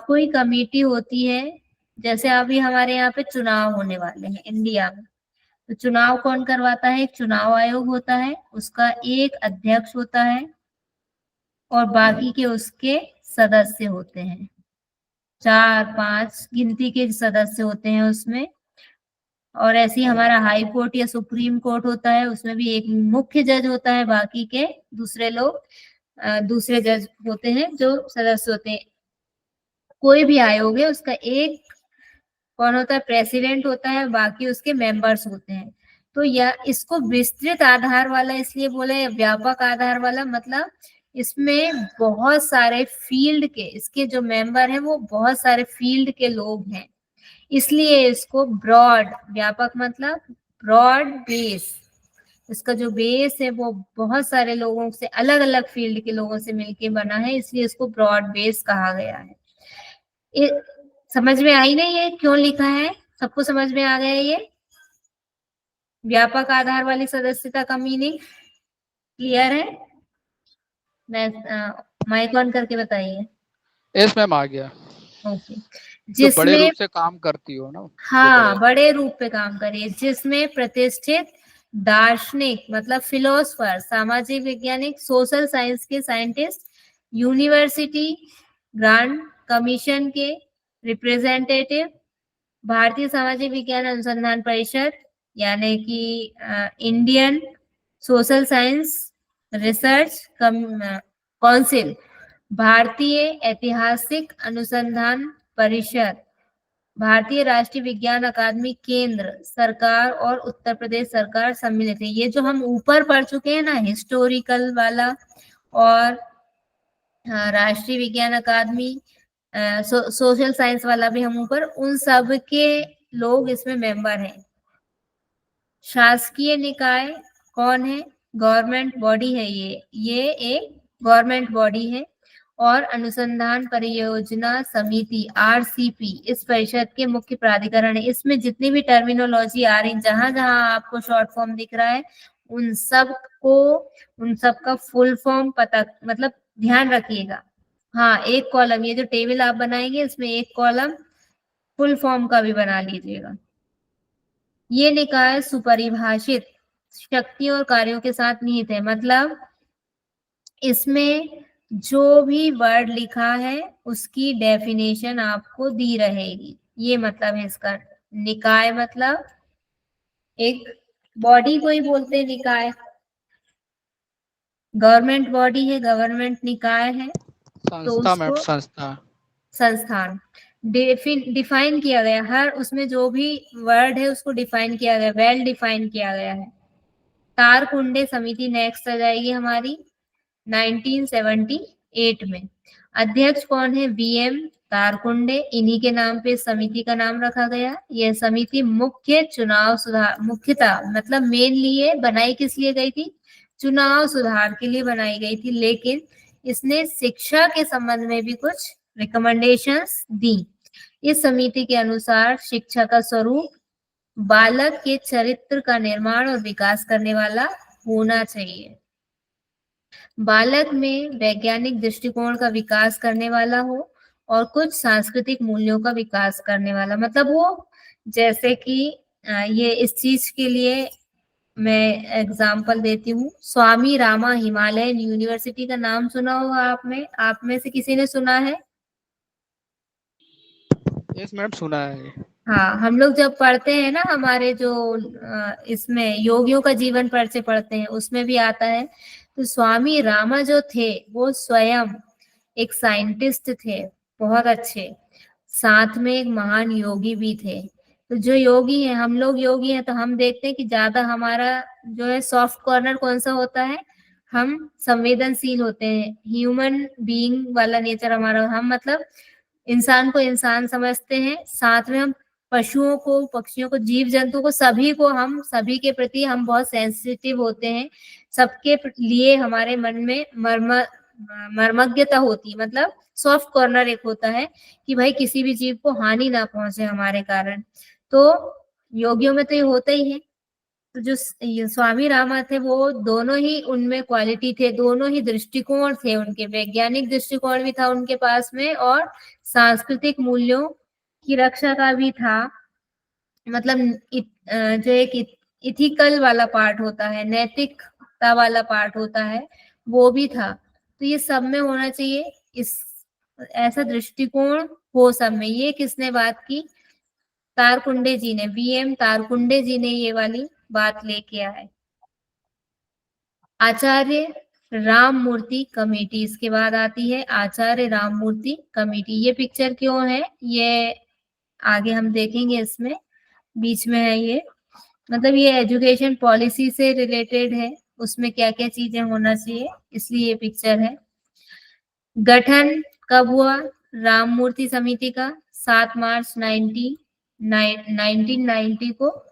कोई कमेटी होती है, जैसे अभी हमारे यहाँ पे चुनाव होने वाले हैं इंडिया में, तो चुनाव कौन करवाता है, एक चुनाव आयोग होता है, उसका एक अध्यक्ष होता है और बाकी के उसके सदस्य होते हैं, 4-5 गिनती के सदस्य होते हैं उसमें। और ऐसे ही हमारा हाई कोर्ट या सुप्रीम कोर्ट होता है, उसमें भी एक मुख्य जज होता है, बाकी के दूसरे लोग दूसरे जज होते हैं जो सदस्य होते हैं। कोई भी आयोग है उसका एक कौन होता है, प्रेसिडेंट होता है, बाकी उसके मेंबर्स होते हैं। तो या इसको विस्तृत आधार वाला इसलिए बोले, व्यापक आधार वाला मतलब इसमें बहुत सारे फील्ड के, इसके जो मेंबर हैं वो बहुत सारे फील्ड के लोग हैं, इसलिए इसको ब्रॉड, व्यापक मतलब ब्रॉड बेस, इसका जो बेस है वो बहुत सारे लोगों से, अलग अलग फील्ड के लोगों से मिलके बना है, इसलिए इसको ब्रॉड बेस कहा गया है। समझ में आई नहीं ये क्यों लिखा है, सबको समझ में आ गया ये व्यापक आधार वाली सदस्यता का मीनिंग क्लियर है? मैं माइक ऑन करके बताइए। यस मैम आ गया। ओके, जो बड़े जिसमें रूप से काम करती हो ना, हाँ बड़े रूप पे काम करिए, जिसमें प्रतिष्ठित दार्शनिक मतलब फिलोसफर, सामाजिक वैज्ञानिक, सोशल साइंस के साइंटिस्ट, यूनिवर्सिटी ग्रांट कमीशन के रिप्रेजेंटेटिव, भारतीय सामाजिक विज्ञान अनुसंधान परिषद यानी कि Indian social science research council, भारतीय ऐतिहासिक अनुसंधान परिषद, भारतीय राष्ट्रीय विज्ञान अकादमी केंद्र सरकार और उत्तर प्रदेश सरकार सम्मिलित है। ये जो हम ऊपर पढ़ चुके हैं ना हिस्टोरिकल वाला और राष्ट्रीय विज्ञान अकादमी, सोशल साइंस वाला भी हम ऊपर, उन सब के लोग इसमें मेंबर हैं। शासकीय निकाय कौन है, गवर्नमेंट बॉडी है, ये एक गवर्नमेंट बॉडी है और अनुसंधान परियोजना समिति RCP इस परिषद के मुख्य प्राधिकरण है। इसमें जितनी भी टर्मिनोलॉजी आ रही, जहां जहां आपको शॉर्ट फॉर्म दिख रहा है, उन सब का फुल फॉर्म पता, मतलब ध्यान रखिएगा। हाँ, एक कॉलम, ये जो टेबल आप बनाएंगे इसमें एक कॉलम फुल फॉर्म का भी बना लीजिएगा। ये निकाय सुपरिभाषित शक्तियों और कार्यों के साथ निहित है, मतलब इसमें जो भी वर्ड लिखा है उसकी डेफिनेशन आपको दी रहेगी। ये मतलब है इसका। निकाय मतलब एक बॉडी को ही बोलते हैं निकाय। गवर्नमेंट बॉडी है, गवर्नमेंट निकाय है, तो संस्था मैम, उसको संस्था। संस्थान डिफाइन किया गया। हर उसमें जो भी वर्ड है उसको डिफाइन किया गया, वेल डिफाइन किया गया है। तारकुंडे समिति नेक्स्ट आ जाएगी हमारी 1978 में। अध्यक्ष कौन है? VM तारकुंडे। इन्हीं के नाम पे समिति का नाम रखा गया। यह समिति मुख्यतः मतलब मेनली ये बनाई किस लिए गई थी? चुनाव सुधार के लिए बनाई गई थी, लेकिन इसने शिक्षा के संबंध में भी कुछ रिकमेंडेशंस दी। इस समिति के अनुसार शिक्षा का स्वरूप बालक के चरित्र का निर्माण और विकास करने वाला होना चाहिए। बालक में वैज्ञानिक दृष्टिकोण का विकास करने वाला हो और कुछ सांस्कृतिक मूल्यों का विकास करने वाला, मतलब वो जैसे कि ये इस चीज के लिए मैं एग्जांपल देती हूँ। स्वामी रामा हिमालयन यूनिवर्सिटी का नाम सुना होगा आप में से किसी ने सुना है? यस मैम, सुना है। हाँ, हम लोग जब पढ़ते हैं ना, हमारे जो इसमें योगियों का जीवन परिचय पढ़ते हैं, उसमें भी आता है। तो स्वामी रामा जो थे वो स्वयं एक साइंटिस्ट थे, बहुत अच्छे, साथ में एक महान योगी भी थे। तो जो योगी है, हम लोग योगी हैं, तो हम देखते हैं कि ज्यादा हमारा जो है सॉफ्ट कॉर्नर कौन सा होता है? हम संवेदनशील होते हैं, ह्यूमन बीइंग वाला नेचर हमारा, हम मतलब इंसान को इंसान समझते हैं, साथ में हम पशुओं को, पक्षियों को, जीव जंतु को, सभी को, हम सभी के प्रति हम बहुत सेंसिटिव होते हैं। सबके लिए हमारे मन में मर्मज्ञता होती है, मतलब सॉफ्ट कॉर्नर एक होता है कि भाई किसी भी जीव को हानि ना पहुंचे हमारे कारण। तो योगियों में तो ये होता ही है। तो जो ये स्वामी रामा थे, वो दोनों ही उनमें क्वालिटी थे, दोनों ही दृष्टिकोण थे उनके। वैज्ञानिक दृष्टिकोण भी था उनके पास में और सांस्कृतिक मूल्यों की रक्षा का भी था। मतलब जो एक इथिकल वाला पार्ट होता है, नैतिकता वाला पार्ट होता है, वो भी था। तो ये सब में होना चाहिए, इस ऐसा दृष्टिकोण हो सब में। ये किसने बात की? तारकुंडे जी ने, VM तारकुंडे जी ने ये वाली बात लेके आए। आचार्य राम मूर्ति कमेटी इसके बाद आती है, आचार्य राम मूर्ति कमेटी। ये पिक्चर क्यों है, ये आगे हम देखेंगे। इसमें बीच में है ये, मतलब ये एजुकेशन पॉलिसी से रिलेटेड है, उसमें क्या क्या चीजें होना चाहिए, इसलिए ये पिक्चर है। गठन कब हुआ राम मूर्ति समिति का? 7 मार्च 1990 को।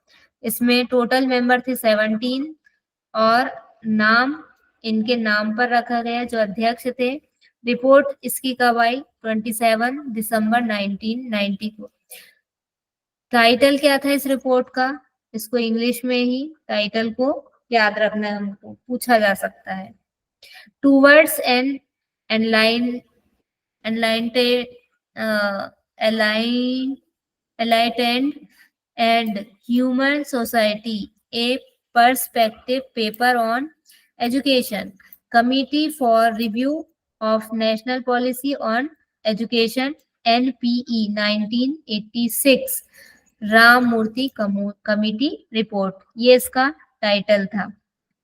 इसमें टोटल मेंबर थे 17 और नाम इनके नाम पर रखा गया, जो अध्यक्ष थे। रिपोर्ट इसकी कब आई? 27 दिसंबर 1990 को। टाइटल क्या था इस रिपोर्ट का? इसको इंग्लिश में ही टाइटल को याद रखना है, हमको पूछा जा सकता है। टूवर्ड्स एन एनलाइन enlightened, enlightened and human society, a perspective paper on education, committee for review of national policy on education, NPE 1986, Rama Murthy committee report, ये इसका टाइटल था।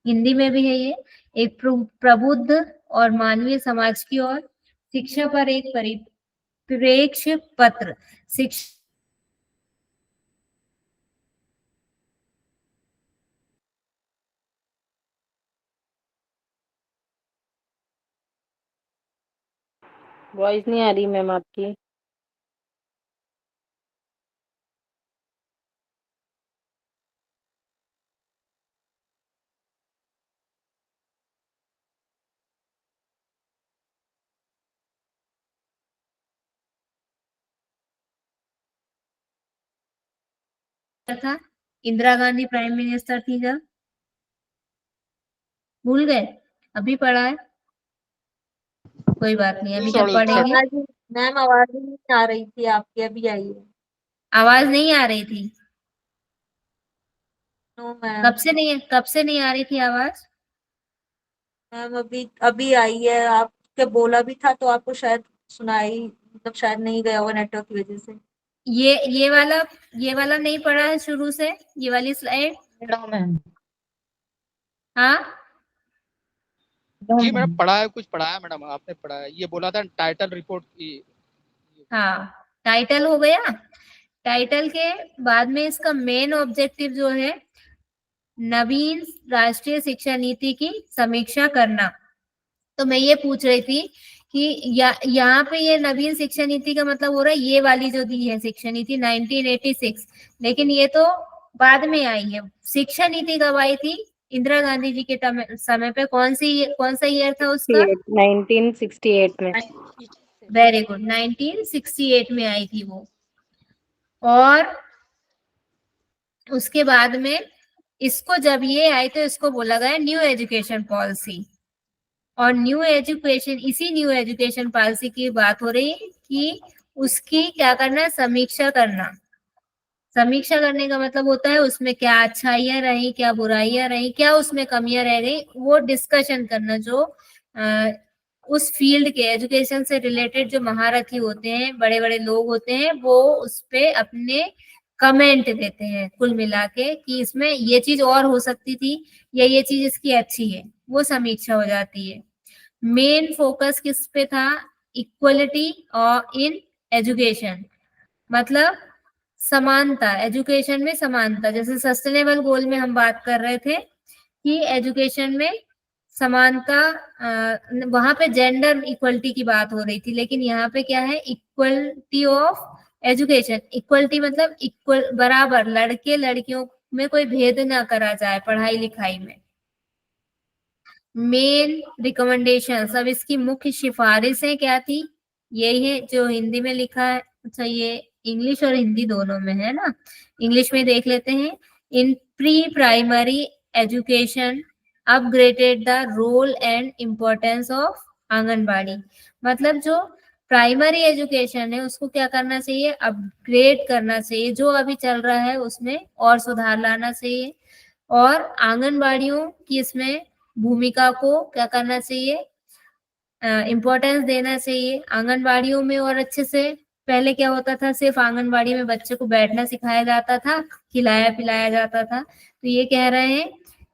हिंदी में भी है ये। एक प्रबुद्ध और मानवीय समाज की ओर शिक्षा पर एक परिप्रेक्ष्य पत्र। शिक्षा वॉइस नहीं आ रही मैम आपकी। था? इंदिरा गांधी प्राइम मिनिस्टर थी जब, भूल गए? अभी पढ़ा है, कोई बात नहीं, अभी जब सॉरी पढ़ेंगे। आवाज मैम आवाज ही नहीं आ रही थी आपकी, अभी आई है। आवाज नहीं आ रही थी? No ma'am. कब से नहीं आ रही थी आवाज? मैम अभी अभी आई है, आपके बोला भी था तो आपको शायद सुनाई, मतलब शायद नहीं गया होगा नेटवर्क की वजह से। ये वाला, ये वाला नहीं पढ़ा है शुरू से, ये वाली स्लाइड? No ma'am. हाँ, नो जी मैडम मैम। पढ़ा है, कुछ पढ़ा है मैडम, आपने पढ़ा है, ये बोला था टाइटल रिपोर्ट की। हाँ, टाइटल हो गया। टाइटल के बाद में इसका मेन ऑब्जेक्टिव जो है, नवीन राष्ट्रीय शिक्षा नीति की समीक्षा करना। तो मैं ये पूछ रही थी कि यहाँ पे ये नवीन शिक्षा नीति का मतलब हो रहा है ये वाली जो दी है शिक्षा नीति 1986, लेकिन ये तो बाद में आई है। शिक्षा नीति कब आई थी? इंदिरा गांधी जी के समय पे। कौन सा ईयर था उसका? 1968 में। वेरी गुड, 1968 में आई थी वो। और उसके बाद में इसको जब ये आई तो इसको बोला गया न्यू एजुकेशन पॉलिसी। और इसी न्यू एजुकेशन पॉलिसी की बात हो रही है कि उसकी क्या करना, समीक्षा करना। समीक्षा करने का मतलब होता है उसमें क्या अच्छाइयां रही, क्या बुराइयां रही, क्या उसमें कमियां रह गई, वो डिस्कशन करना। जो उस फील्ड के एजुकेशन से रिलेटेड जो महारथी होते हैं, बड़े बड़े लोग होते हैं, वो उस पे अपने कमेंट देते हैं कुल मिला के कि इसमें ये चीज और हो सकती थी या ये चीज इसकी अच्छी है, वो समीक्षा हो जाती है। मेन फोकस किस पे था? इक्वलिटी और इन एजुकेशन, मतलब समानता, एजुकेशन में समानता। जैसे सस्टेनेबल गोल में हम बात कर रहे थे कि एजुकेशन में समानता, वहां पे जेंडर इक्वलिटी की बात हो रही थी, लेकिन यहाँ पे क्या है, इक्वलिटी ऑफ एजुकेशन। इक्वलिटी मतलब इक्वल, बराबर, लड़के लड़कियों में कोई भेद ना करा जाए पढ़ाई लिखाई में। मेन रिकमेंडेशन, अब इसकी मुख्य सिफारिशें क्या थी? यही है जो हिंदी में लिखा है। अच्छा, ये इंग्लिश और हिंदी दोनों में है ना, इंग्लिश में देख लेते हैं। In pre primary education upgraded the role and importance of anganwadi. मतलब जो प्राइमरी एजुकेशन है उसको क्या करना चाहिए, अपग्रेड करना चाहिए, जो अभी चल रहा है उसमें और सुधार लाना चाहिए। और आंगनबाड़ियों की इसमें भूमिका को क्या करना चाहिए, इम्पोर्टेंस देना चाहिए आंगनबाड़ियों में। और अच्छे से, पहले क्या होता था, सिर्फ आंगनबाड़ी में बच्चे को बैठना सिखाया जाता था, खिलाया पिलाया जाता था। तो ये कह रहे हैं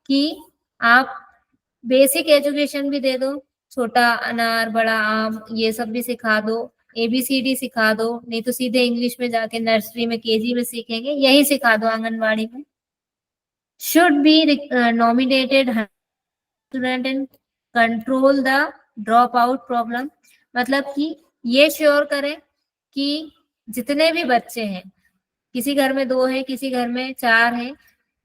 कि आप बेसिक एजुकेशन भी दे दो, छोटा अनार बड़ा आम ये सब भी सिखा दो, ABCD सिखा दो, नहीं तो सीधे इंग्लिश में जाके नर्सरी में KG में सीखेंगे, यही सिखा दो आंगनबाड़ी में। Should be nominated student and control the drop out problem. मतलब कि ये श्योर करें कि जितने भी बच्चे हैं, किसी घर में 2 हैं, किसी घर में 4 हैं,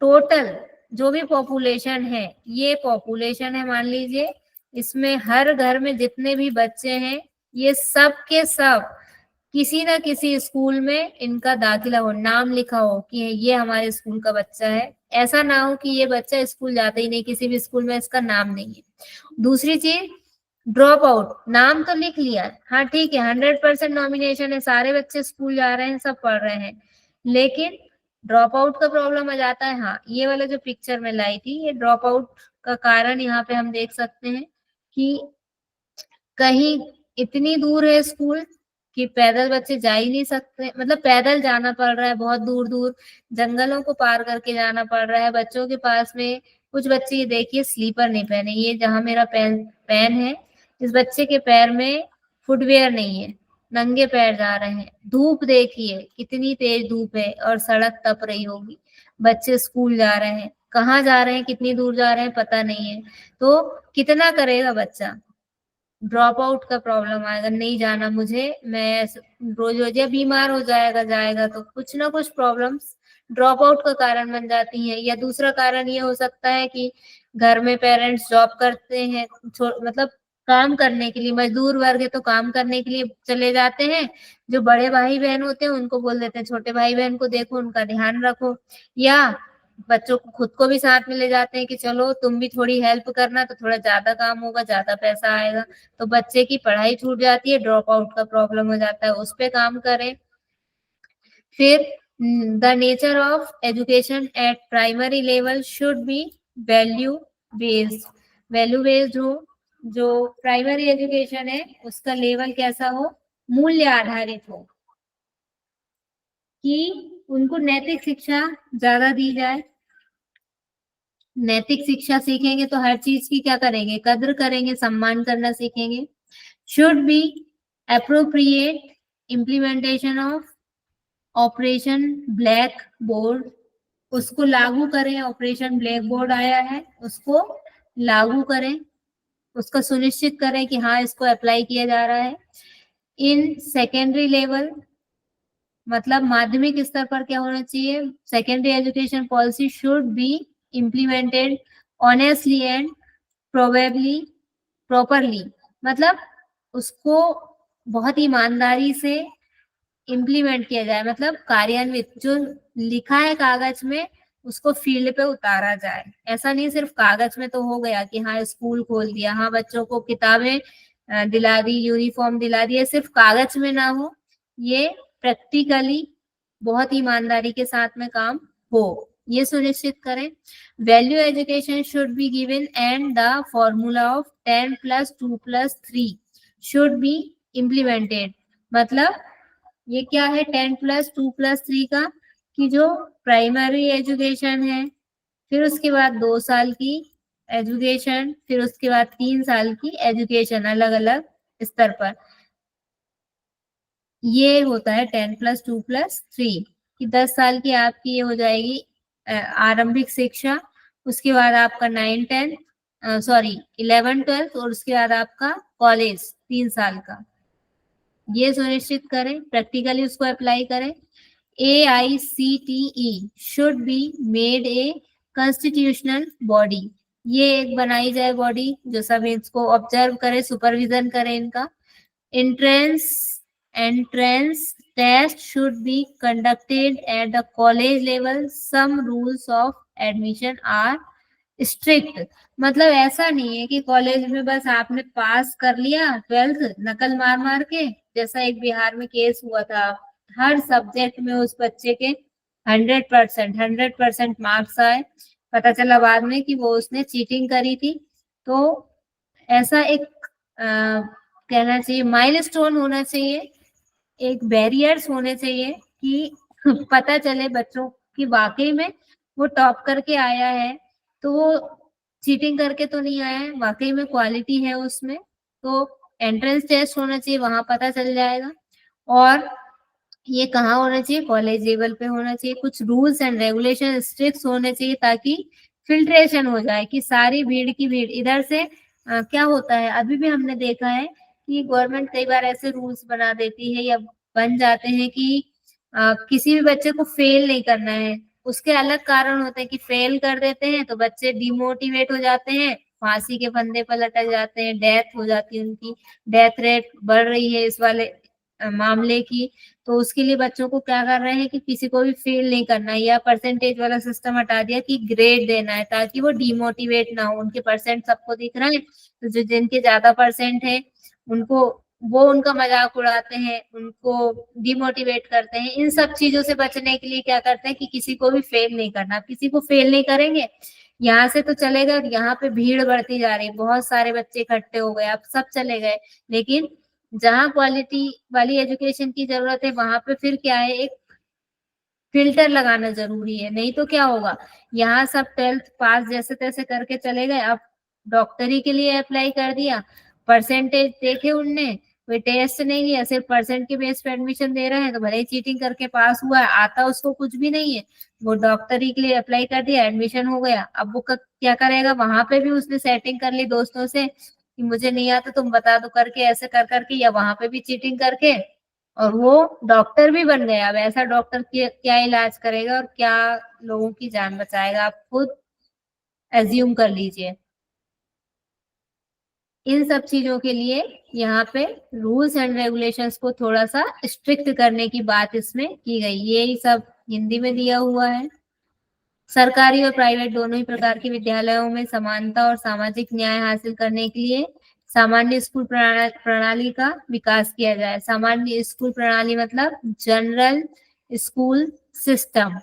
टोटल जो भी पॉपुलेशन है, ये पॉपुलेशन है मान लीजिए, इसमें हर घर में जितने भी बच्चे हैं, ये सब के सब किसी ना किसी स्कूल में इनका दाखिला हो, नाम लिखा हो कि ये हमारे स्कूल का बच्चा है। ऐसा ना हो कि ये बच्चा स्कूल जाता ही नहीं, किसी भी स्कूल में इसका नाम नहीं है। दूसरी चीज, ड्रॉप आउट, नाम तो लिख लिया, हाँ ठीक है, 100% नॉमिनेशन है, सारे बच्चे स्कूल जा रहे हैं, सब पढ़ रहे हैं, लेकिन ड्रॉप आउट का प्रॉब्लम आ जाता है। हाँ, ये वाला जो पिक्चर में लाई थी, ये ड्रॉप आउट का कारण यहाँ पे हम देख सकते हैं कि कहीं इतनी दूर है स्कूल कि पैदल बच्चे जा ही नहीं सकते, मतलब पैदल जाना पड़ रहा है, बहुत दूर दूर जंगलों को पार करके जाना पड़ रहा है बच्चों के पास में। कुछ बच्चे ये देखिए स्लीपर नहीं पहने, ये जहां मेरा पैन है, इस बच्चे के पैर में फुटवेयर नहीं है, नंगे पैर जा रहे हैं। धूप देखिए कितनी तेज धूप है और सड़क तप रही होगी, बच्चे स्कूल जा रहे हैं, कहाँ जा रहे हैं, कितनी दूर जा रहे हैं पता नहीं है, तो कितना करेगा बच्चा। ड्रॉप आउट का प्रॉब्लम आएगा, नहीं जाना मुझे, मैं रोज रोज, या बीमार हो जाएगा तो कुछ ना कुछ प्रॉब्लम्स ड्रॉप आउट का कारण बन जाती हैं। या दूसरा कारण ये हो सकता है कि घर में पेरेंट्स जॉब करते हैं, मतलब काम करने के लिए, मजदूर वर्ग है तो काम करने के लिए चले जाते हैं। जो बड़े भाई बहन होते हैं उनको बोल देते हैं छोटे भाई बहन को देखो, उनका ध्यान रखो, या बच्चों को खुद को भी साथ में ले जाते हैं कि चलो तुम भी थोड़ी हेल्प करना, तो थोड़ा ज्यादा काम होगा, ज्यादा पैसा आएगा। तो बच्चे की पढ़ाई छूट जाती है, ड्रॉप आउट का प्रॉब्लम हो जाता है, उस पे काम करें। फिर the nature of education at primary level should be value based, value based हो। जो प्राइमरी एजुकेशन है उसका लेवल कैसा हो, मूल्य आधारित हो, कि उनको नैतिक शिक्षा ज्यादा दी जाए। नैतिक शिक्षा सीखेंगे तो हर चीज की क्या करेंगे, कद्र करेंगे, सम्मान करना सीखेंगे। Should be appropriate implementation of operation black board, उसको लागू करें। ऑपरेशन ब्लैक बोर्ड आया है, उसको लागू करें, उसको सुनिश्चित करें कि हाँ इसको अप्लाई किया जा रहा है। इन सेकेंडरी लेवल मतलब माध्यमिक स्तर पर क्या होना चाहिए, secondary education policy should be implemented honestly and probably properly, मतलब उसको बहुत ईमानदारी से इम्प्लीमेंट किया जाए, मतलब कार्यान्वित, जो लिखा है कागज में उसको फील्ड पे उतारा जाए। ऐसा नहीं सिर्फ कागज में तो हो गया कि हाँ स्कूल खोल दिया, हाँ बच्चों को किताबें दिला दी, यूनिफॉर्म दिला दी, सिर्फ कागज में ना हो, ये प्रैक्टिकली बहुत ईमानदारी के साथ में काम हो, ये सुनिश्चित करें। Value education should be given and the formula of 10+2+3 should be implemented, मतलब ये क्या है 10+2+3 का, कि जो प्राइमरी एजुकेशन है, फिर उसके बाद 2 साल की एजुकेशन, फिर उसके बाद 3 साल की एजुकेशन अलग अलग स्तर पर, ये होता है 10+2+3, कि 10 साल की आपकी ये हो जाएगी आरंभिक शिक्षा, उसके बाद आपका 11 12 और उसके बाद आपका कॉलेज 3 साल का। ये सुनिश्चित करें, प्रैक्टिकली उसको अप्लाई करें। AICTE should be made a constitutional body, ये एक बनाई जाए बॉडी जो सब इसको ऑब्जर्व करे, सुपरविजन करे इनका। Entrance entrance test should be conducted at the college level, some rules of admission are strict, मतलब ऐसा नहीं है कि कॉलेज में बस आपने पास कर लिया 12th नकल मार मार के, जैसा एक बिहार में केस हुआ था, हर सब्जेक्ट में उस बच्चे के 100% मार्क्स आए, पता चला बाद में कि वो उसने चीटिंग करी थी। तो ऐसा एक कहना चाहिए माइलस्टोन होना चाहिए, एक बैरियर्स होने चाहिए कि पता चले बच्चों की वाकई में वो टॉप करके आया है, तो वो चीटिंग करके तो नहीं आया है, वाकई में क्वालिटी है उसमें। तो एंट्रेंस टेस्ट होना चाहिए, वहां पता चल जाएगा। और ये कहाँ होना चाहिए, कॉलेज लेवल पे होना चाहिए। कुछ रूल्स एंड रेगुलेशन स्ट्रिक्ट होने चाहिए ताकि फिल्ट्रेशन हो जाए, कि सारी भीड़ की भीड़ इधर से क्या होता है, अभी भी हमने देखा है कि गवर्नमेंट कई बार ऐसे रूल्स बना देती है या बन जाते हैं कि किसी भी बच्चे को फेल नहीं करना है, उसके अलग कारण होते हैं कि फेल कर देते हैं तो बच्चे डिमोटिवेट हो जाते हैं, फांसी के फंदे पर लटक जाते हैं, डेथ हो जाती है उनकी, डेथ रेट बढ़ रही है इस वाले मामले की। तो उसके लिए बच्चों को क्या कर रहे हैं कि किसी को भी फेल नहीं करना है, या परसेंटेज वाला सिस्टम हटा दिया कि ग्रेड देना है, ताकि वो डिमोटिवेट ना हो। उनके परसेंट सबको दिख रहा है, तो जो जिनके ज्यादा परसेंट है उनको, वो उनका मजाक उड़ाते हैं, उनको डिमोटिवेट करते हैं। इन सब चीजों से बचने के लिए क्या करते हैं कि किसी को भी फेल नहीं करना, किसी को फेल नहीं करेंगे, यहाँ से तो चले गए, यहाँ पे भीड़ बढ़ती जा रही, बहुत सारे बच्चे इकट्ठे हो गए, अब सब चले गए, लेकिन जहाँ क्वालिटी वाली एजुकेशन की जरूरत है वहां पे फिर क्या है, एक फिल्टर लगाना जरूरी है। नहीं तो क्या होगा, यहाँ सब 12th पास जैसे तैसे करके चले गए, अब डॉक्टरी के लिए अप्लाई कर दिया, परसेंटेज देखे उनने, कोई टेस्ट नहीं लिया, सिर्फ परसेंट के बेस पे एडमिशन दे रहे हैं, तो भले ही चीटिंग करके पास हुआ है, आता उसको कुछ भी नहीं है, वो डॉक्टरी के लिए अप्लाई कर दिया, एडमिशन हो गया, अब वो क्या करेगा, वहां पे भी उसने सेटिंग कर ली दोस्तों से कि मुझे नहीं आता तुम बता दो करके, ऐसे कर करके, या वहां पे भी चीटिंग करके, और वो डॉक्टर भी बन गया। अब ऐसा डॉक्टर क्या इलाज करेगा और क्या लोगों की जान बचाएगा, आप खुद एज्यूम कर लीजिए। इन सब चीजों के लिए यहाँ पे रूल्स एंड रेगुलेशंस को थोड़ा सा स्ट्रिक्ट करने की बात इसमें की गई। यही सब हिंदी में दिया हुआ है। सरकारी और प्राइवेट दोनों ही प्रकार के विद्यालयों में समानता और सामाजिक न्याय हासिल करने के लिए सामान्य स्कूल प्रणाली का विकास किया जाए। सामान्य स्कूल प्रणाली मतलब जनरल स्कूल सिस्टम,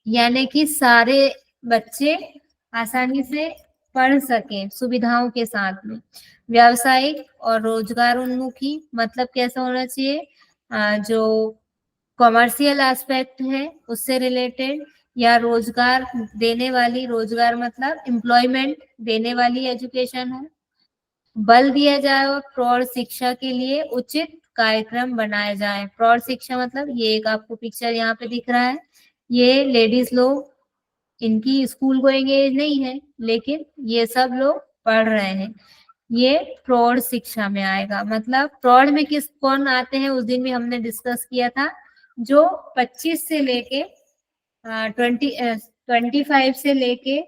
यानी कि सारे बच्चे आसानी से पढ़ सकें सुविधाओं के साथ में। व्यावसायिक और रोजगार उन्मुखी मतलब कैसा होना चाहिए, जो कॉमर्शियल एस्पेक्ट है उससे रिलेटेड, या रोजगार देने वाली, रोजगार मतलब एम्प्लॉयमेंट देने वाली एजुकेशन हो। बल दिया जाए और प्रौढ़ शिक्षा के लिए उचित कार्यक्रम बनाए जाए। प्रौढ़ शिक्षा मतलब ये एक आपको पिक्चर यहाँ पे दिख रहा है, ये लेडीज लोग, इनकी स्कूल गोइंग एज नहीं है लेकिन ये सब लोग पढ़ रहे हैं, ये प्रौढ़ शिक्षा में आएगा। मतलब प्रौढ़ में किस कौन आते हैं, उस दिन भी हमने डिस्कस किया था, जो 25 से लेके 25 से लेके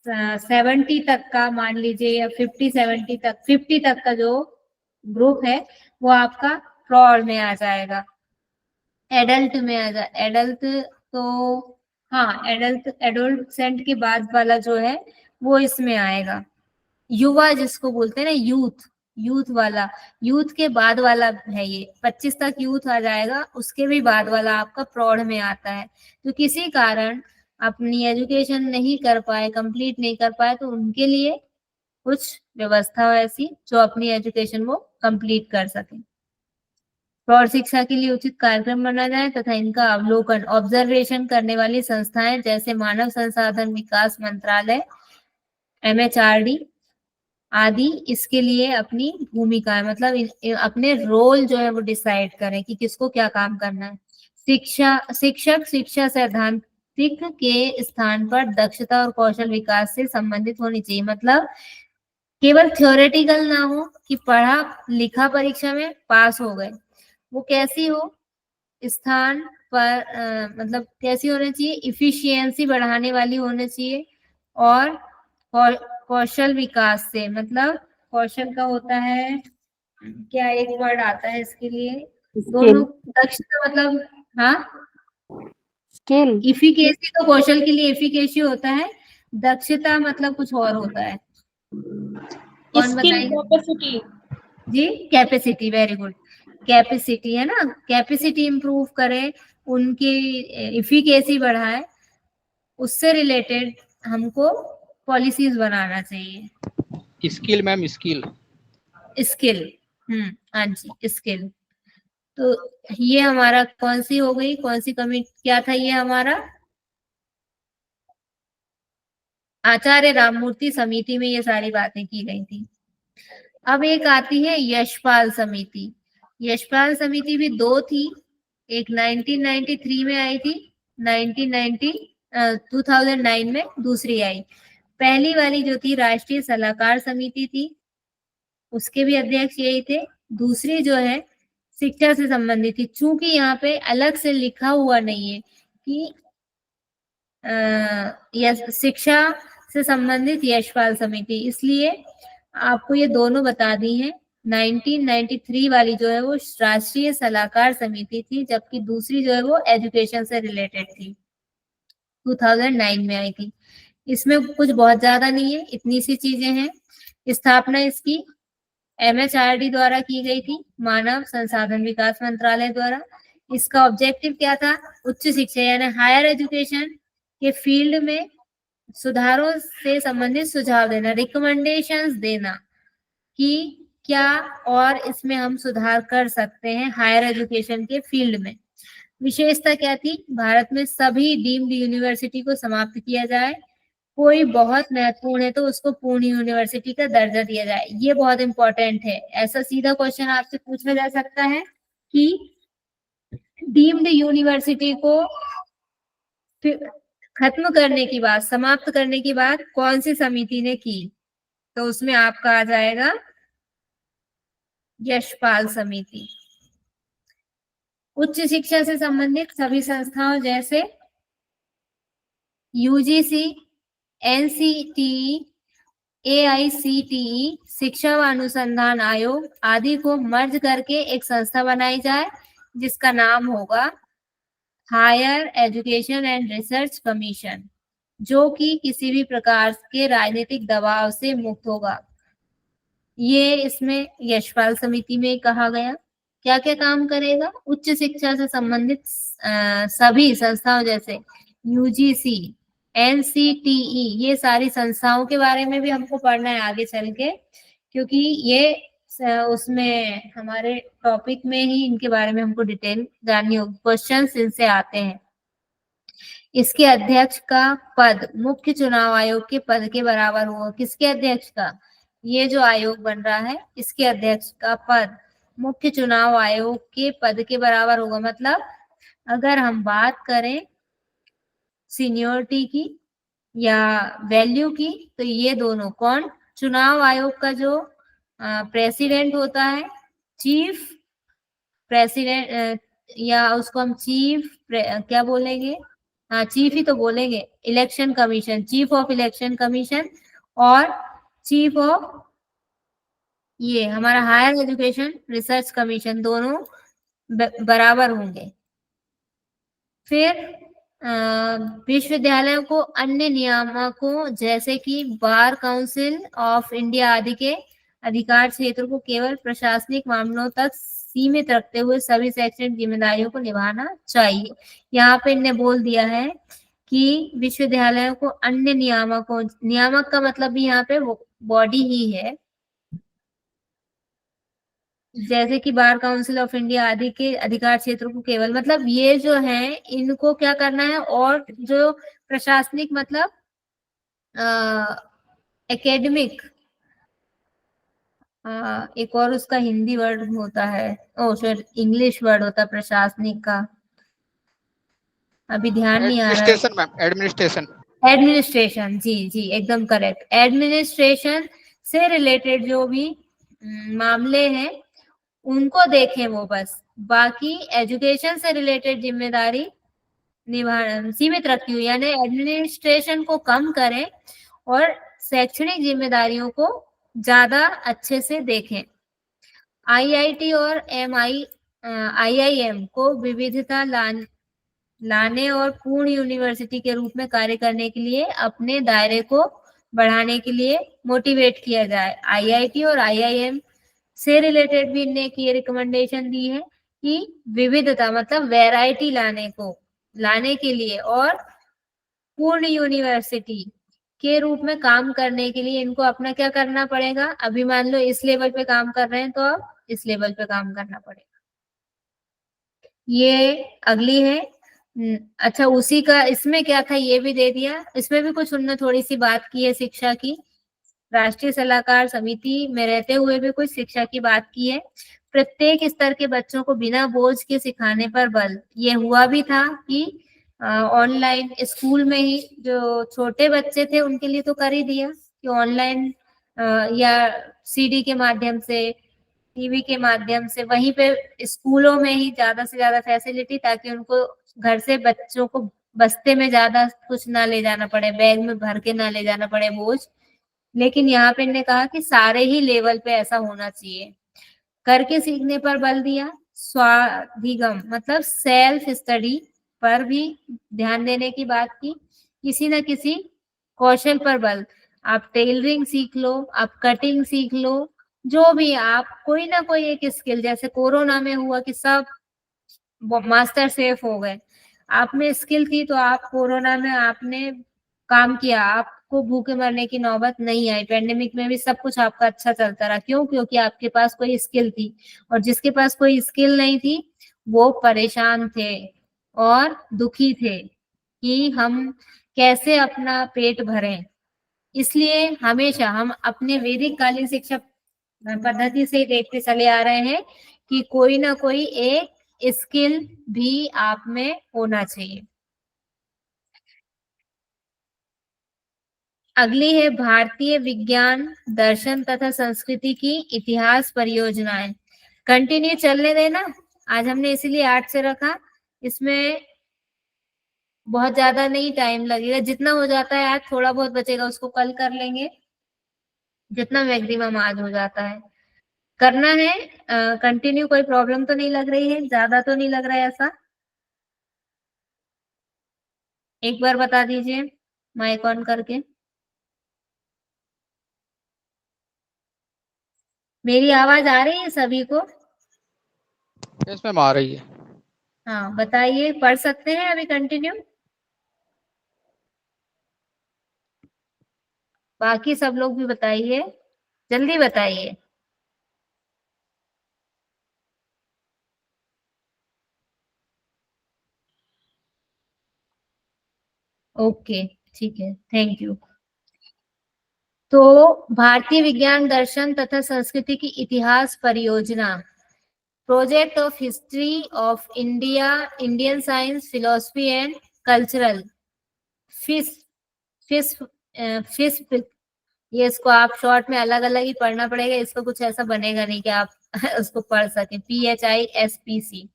70 तक का मान लीजिए, या 50 तक का जो ग्रुप है वो आपका प्रौढ़ में आ जाएगा। एडल्ट में आ जाए, एडल्ट तो हाँ, एडोलसेंट के बाद वाला जो है वो इसमें आएगा। युवा जिसको बोलते हैं ना, यूथ, यूथ वाला, यूथ के बाद वाला है ये। 25 तक यूथ आ जाएगा, उसके भी बाद वाला आपका प्रौढ़ में आता है। तो किसी कारण अपनी एजुकेशन नहीं कर पाए, कंप्लीट नहीं कर पाए, तो उनके लिए कुछ व्यवस्था हो ऐसी जो अपनी एजुकेशन वो कंप्लीट कर सके। प्रौढ़ शिक्षा के लिए उचित कार्यक्रम बना जाए तथा इनका अवलोकन, ऑब्जर्वेशन करने वाली संस्थाएं जैसे मानव संसाधन विकास मंत्रालय, MHRD आदि इसके लिए अपनी भूमिका है, मतलब अपने रोल जो है वो डिसाइड करें कि किसको क्या काम करना है। शिक्षक शिक्षा सैद्धांतिक के स्थान पर दक्षता और कौशल विकास से संबंधित होनी चाहिए। मतलब केवल थ्योरेटिकल ना हो कि पढ़ा लिखा परीक्षा में पास हो गए, वो कैसी हो, स्थान पर मतलब कैसी होनी चाहिए, इफिशियंसी बढ़ाने वाली होनी चाहिए। और कौशल विकास से, मतलब कौशल का होता है क्या, एक वर्ड आता है इसके लिए, दोनों दक्षता मतलब, हाँ, स्किल। इफिकेसी तो कौशल के लिए इफिकेसी होता है, दक्षता मतलब कुछ और होता है, कौन बताएगा कैपेसिटी। जी? कैपेसिटी, वेरी गुड, कैपेसिटी है ना, कैपेसिटी इंप्रूव करे, उनकी इफिकेसी बढ़ाए, उससे रिलेटेड हमको पॉलिसीज बनाना चाहिए। Skill ma'am, skill. स्किल, हाँ जी, स्किल। तो ये हमारा कौन सी हो गई, कौन सी कमी, क्या था ये हमारा, आचार्य राममूर्ति समिति में ये सारी बातें की गई थी। अब एक आती है यशपाल समिति। यशपाल समिति भी दो थी, एक 1993 में आई थी, 2009 में दूसरी आई। पहली वाली जो थी राष्ट्रीय सलाहकार समिति थी, उसके भी अध्यक्ष यही थे। दूसरी जो है शिक्षा से संबंधित थी। चूंकि यहाँ पे अलग से लिखा हुआ नहीं है कि शिक्षा से संबंधित यशपाल समिति, इसलिए आपको ये दोनों बता दी हैं। 1993 वाली जो है वो राष्ट्रीय सलाहकार समिति थी, जबकि दूसरी जो है वो एजुकेशन से रिलेटेड थी, 2009 में आई थी। इसमें कुछ बहुत ज्यादा नहीं है, इतनी सी चीजें हैं। स्थापना इसकी MHRD द्वारा की गई थी, मानव संसाधन विकास मंत्रालय द्वारा। इसका ऑब्जेक्टिव क्या था, उच्च शिक्षा यानी हायर एजुकेशन के फील्ड में सुधारों से संबंधित सुझाव देना, रिकमेंडेशंस देना कि क्या और इसमें हम सुधार कर सकते हैं हायर एजुकेशन के फील्ड में। विशेषता क्या थी, भारत में सभी डीम्ड यूनिवर्सिटी को समाप्त किया जाए, कोई बहुत महत्वपूर्ण है तो उसको पूर्ण यूनिवर्सिटी का दर्जा दिया जाए। ये बहुत इंपॉर्टेंट है, ऐसा सीधा क्वेश्चन आपसे पूछा जा सकता है कि डीम्ड यूनिवर्सिटी को खत्म करने की बात, समाप्त करने की बात कौन सी समिति ने की, तो उसमें आपका आ जाएगा यशपाल समिति। उच्च शिक्षा से संबंधित सभी संस्थाओं जैसे UGC, NCTE AICTE, शिक्षा व अनुसंधान आयोग आदि को मर्ज करके एक संस्था बनाई जाए जिसका नाम होगा higher education and research commission, जो कि किसी भी प्रकार के राजनीतिक दबाव से मुक्त होगा। ये इसमें यशपाल समिति में कहा गया। क्या क्या काम करेगा? उच्च शिक्षा से संबंधित सभी संस्थाओं जैसे UGC, NCTE, ये सारी संस्थाओं के बारे में भी हमको पढ़ना है आगे चल के, क्योंकि ये उसमें हमारे टॉपिक में ही इनके बारे में हमको डिटेल जाननी होगी, क्वेश्चंस इनसे आते हैं। इसके अध्यक्ष का पद मुख्य चुनाव आयोग के पद के बराबर होगा। किसके अध्यक्ष का? ये जो आयोग बन रहा है इसके अध्यक्ष का पद मुख्य चुनाव आयोग के पद के बराबर होगा। मतलब अगर हम बात करें सीनियोरिटी की या वैल्यू की, तो ये दोनों कौन? चुनाव आयोग का जो प्रेसिडेंट होता है, चीफ प्रेसिडेंट, या उसको हम चीफ क्या बोलेंगे? हाँ, चीफ ही तो बोलेंगे। Election commission, chief of election commission और चीफ ऑफ ये हमारा हायर एजुकेशन रिसर्च कमीशन, दोनों बराबर होंगे। फिर विश्वविद्यालयों को अन्य नियामकों जैसे कि बार काउंसिल ऑफ इंडिया आदि के अधिकार क्षेत्र को केवल प्रशासनिक मामलों तक सीमित रखते हुए सभी शैक्षणिक जिम्मेदारियों को निभाना चाहिए। यहाँ पे इन्हें बोल दिया है कि विश्वविद्यालयों को अन्य नियामकों, नियामक का मतलब भी यहाँ पे बॉडी ही है, जैसे कि बार काउंसिल ऑफ इंडिया आदि के अधिकार क्षेत्र को केवल, मतलब ये जो है इनको क्या करना है, और जो प्रशासनिक मतलब एकेडमिक, एक और उसका हिंदी वर्ड होता है, सॉरी इंग्लिश वर्ड होता है प्रशासनिक का, अभी ध्यान नहीं आ रहा है। Administration ma'am, administration. एडमिनिस्ट्रेशन, जी जी एकदम करेक्ट। एडमिनिस्ट्रेशन से रिलेटेड जो भी मामले हैं उनको देखें वो बस, बाकी एजुकेशन से रिलेटेड जिम्मेदारी सीमित रखी हुई, यानी एडमिनिस्ट्रेशन को कम करें और शैक्षणिक जिम्मेदारियों को ज्यादा अच्छे से देखें। IIT और IIM को विविधता लाने और पूर्ण यूनिवर्सिटी के रूप में कार्य करने के लिए अपने दायरे को बढ़ाने के लिए मोटिवेट किया जाए। IIT और IIM से रिलेटेड भी इनने की रिकमेंडेशन दी है कि विविधता मतलब वैरायटी लाने के लिए और पूर्ण यूनिवर्सिटी के रूप में काम करने के लिए इनको अपना क्या करना पड़ेगा? अभी मान लो इस लेवल पे काम कर रहे हैं तो अब इस लेवल पे काम करना पड़ेगा। ये अगली है। अच्छा, उसी का इसमें क्या था ये भी दे दिया। इसमें भी कुछ उन्होंने थोड़ी सी बात की है शिक्षा की, राष्ट्रीय सलाहकार समिति में रहते हुए भी कुछ शिक्षा की बात की है। प्रत्येक स्तर के बच्चों को बिना बोझ के सिखाने पर बल। ये हुआ भी था कि ऑनलाइन स्कूल में ही जो छोटे बच्चे थे उनके लिए तो कर ही दिया कि ऑनलाइन या CD के माध्यम से, टीवी के माध्यम से, वहीं पे स्कूलों में ही ज्यादा से ज्यादा फैसिलिटी, ताकि उनको घर से बच्चों को बस्ते में ज्यादा कुछ ना ले जाना पड़े, बैग में भर के ना ले जाना पड़े बोझ। लेकिन यहाँ पे इन्होंने कहा कि सारे ही लेवल पे ऐसा होना चाहिए। करके सीखने पर बल दिया। स्वाधिगम मतलब सेल्फ स्टडी पर भी ध्यान देने की बात की। किसी न किसी कौशल पर बल, आप टेलरिंग सीख लो, आप कटिंग सीख लो, जो भी आप कोई ना कोई एक स्किल, जैसे कोरोना में हुआ कि सब मास्टर शेफ हो गए, आप में स्किल थी तो आप कोरोना में आपने काम किया, आपको भूखे मरने की नौबत नहीं आई। पेंडेमिक में भी सब कुछ आपका अच्छा चलता रहा। क्यों? क्योंकि आपके पास कोई स्किल थी। और जिसके पास कोई स्किल नहीं थी वो परेशान थे और दुखी थे कि हम कैसे अपना पेट भरें। इसलिए हमेशा हम अपने वैदिक कालीन शिक्षा पद्धति से देखते चले आ रहे हैं कि कोई ना कोई एक स्किल भी आप में होना चाहिए। अगली है भारतीय विज्ञान, दर्शन तथा संस्कृति की इतिहास परियोजनाएं। कंटिन्यू चलने देना, आज हमने इसीलिए 8 से रखा। इसमें बहुत ज्यादा नहीं टाइम लगेगा, जितना हो जाता है आज, थोड़ा बहुत बचेगा उसको कल कर लेंगे। जितना मैक्सिमम आज हो जाता है करना है। कंटिन्यू, कोई प्रॉब्लम तो नहीं लग रही है, ज्यादा तो नहीं लग रहा है ऐसा? एक बार बता दीजिए माइक ऑन करके। मेरी आवाज आ रही है सभी को? यस मैम, आ रही है। हाँ बताइए, पढ़ सकते हैं अभी कंटिन्यू? बाकी सब लोग भी बताइए, जल्दी बताइए। ओके, ठीक है, थैंक यू। तो भारतीय विज्ञान दर्शन तथा संस्कृति की इतिहास परियोजना, project of history of India, Indian science, philosophy and cultural, फिस फिस फिस ये इसको आप शॉर्ट में अलग अलग ही पढ़ना पड़ेगा, इसको कुछ ऐसा बनेगा नहीं कि आप उसको पढ़ सके। PHISPC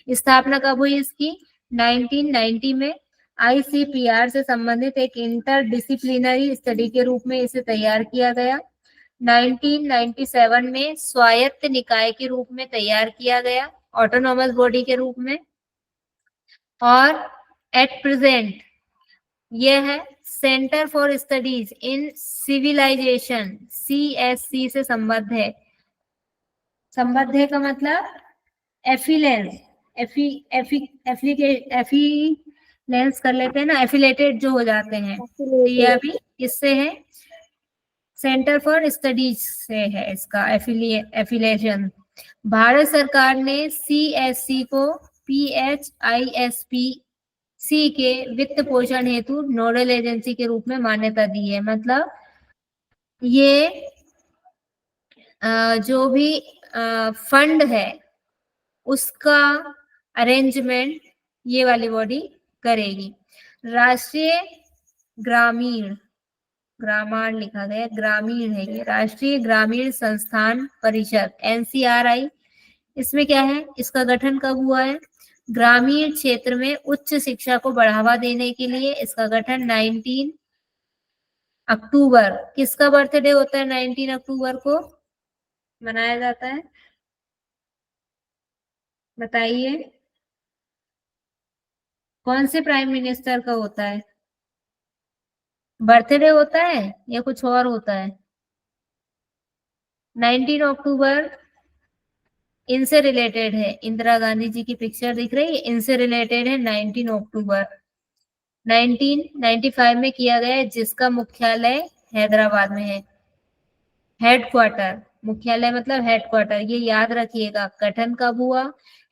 स्थापना कब हुई इसकी? 1990 में। ICPR से संबंधित एक इंटर डिसिप्लिनरी स्टडी के रूप में इसे तैयार किया गया। 1997 में स्वायत्त निकाय के रूप में तैयार किया गया, ऑटोनॉमस बॉडी के रूप में। और एट प्रेजेंट यह है centre for studies in civilisation, CSC से संबद्ध है। संबद्ध है का मतलब एफिलेंस, एफिलेंस कर लेते हैं ना, एफिलेटेड जो हो जाते हैं, तो ये अभी इससे है। सेंटर फॉर स्टडीज से है इसका एफिलिएशन। भारत सरकार ने CSC को PHISPC के वित्त पोषण हेतु नोडल एजेंसी के रूप में मान्यता दी है। मतलब ये जो भी फंड है उसका अरेंजमेंट ये वाली बॉडी करेगी। राष्ट्रीय ग्रामीण, ग्रामाण लिखा गया, ग्रामीण है ये, राष्ट्रीय ग्रामीण संस्थान परिषद, NCRI। इसमें क्या है, इसका गठन कब हुआ है? ग्रामीण क्षेत्र में उच्च शिक्षा को बढ़ावा देने के लिए इसका गठन 19 अक्टूबर, किसका बर्थडे होता है 19 अक्टूबर को मनाया जाता है? बताइए, कौन से प्राइम मिनिस्टर का होता है बर्थडे होता है या कुछ और होता है? 19 अक्टूबर इनसे रिलेटेड है, इंदिरा गांधी जी की पिक्चर दिख रही है, इनसे रिलेटेड है 19 अक्टूबर 1995 में किया गया है, जिसका मुख्यालय हैदराबाद में है। हेडक्वार्टर, मुख्यालय मतलब हेडक्वार्टर, ये याद रखिएगा। गठन कब हुआ,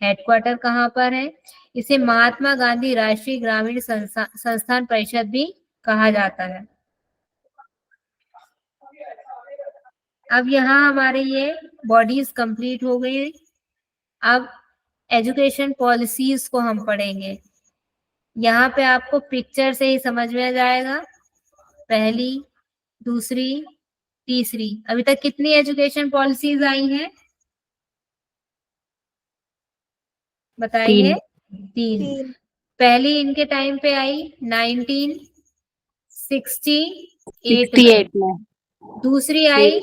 हेडक्वार्टर कहाँ पर है? इसे महात्मा गांधी राष्ट्रीय ग्रामीण संस्थान परिषद भी कहा जाता है। अब यहाँ हमारे ये बॉडीज कंप्लीट हो गई। अब एजुकेशन पॉलिसीज को हम पढ़ेंगे। यहाँ पे आपको पिक्चर से ही समझ में आ जाएगा, पहली, दूसरी, तीसरी। अभी तक कितनी एजुकेशन पॉलिसीज आई हैं बताइए? 3। पहली इनके टाइम पे आई 1968 में, दूसरी आई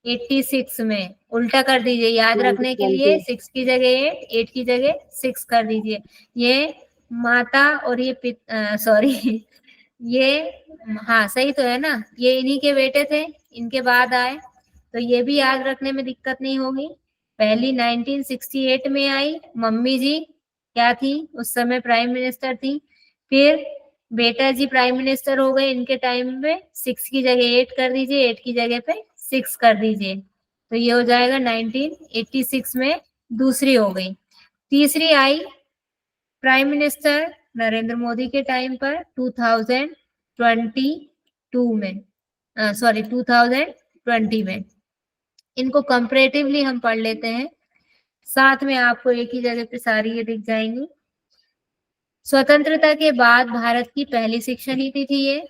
86 में। उल्टा कर दीजिए याद रखने के लिए, 6 की जगह 8, 8 की जगह 6 कर दीजिए। ये माता और ये सॉरी ये, हाँ सही तो है ना, ये इन्हीं के बेटे थे, इनके बाद आए, तो ये भी याद रखने में दिक्कत नहीं होगी। पहली 1968 में आई, मम्मी जी क्या थी उस समय, प्राइम मिनिस्टर थी। फिर बेटा जी प्राइम मिनिस्टर हो गए, इनके टाइम में 6 की जगह 8 कर दीजिए, 8 की जगह पे 6 कर दीजिए, तो ये हो जाएगा 1986 में दूसरी हो गई। तीसरी I prime minister Narendra Modi के टाइम पर 2022 में, सॉरी 2020 में। इनको कंपैरेटिवली हम पढ़ लेते हैं, साथ में आपको एक ही जगह पे सारी ये दिख जाएंगी। स्वतंत्रता के बाद भारत की पहली शिक्षा नीति थी ये,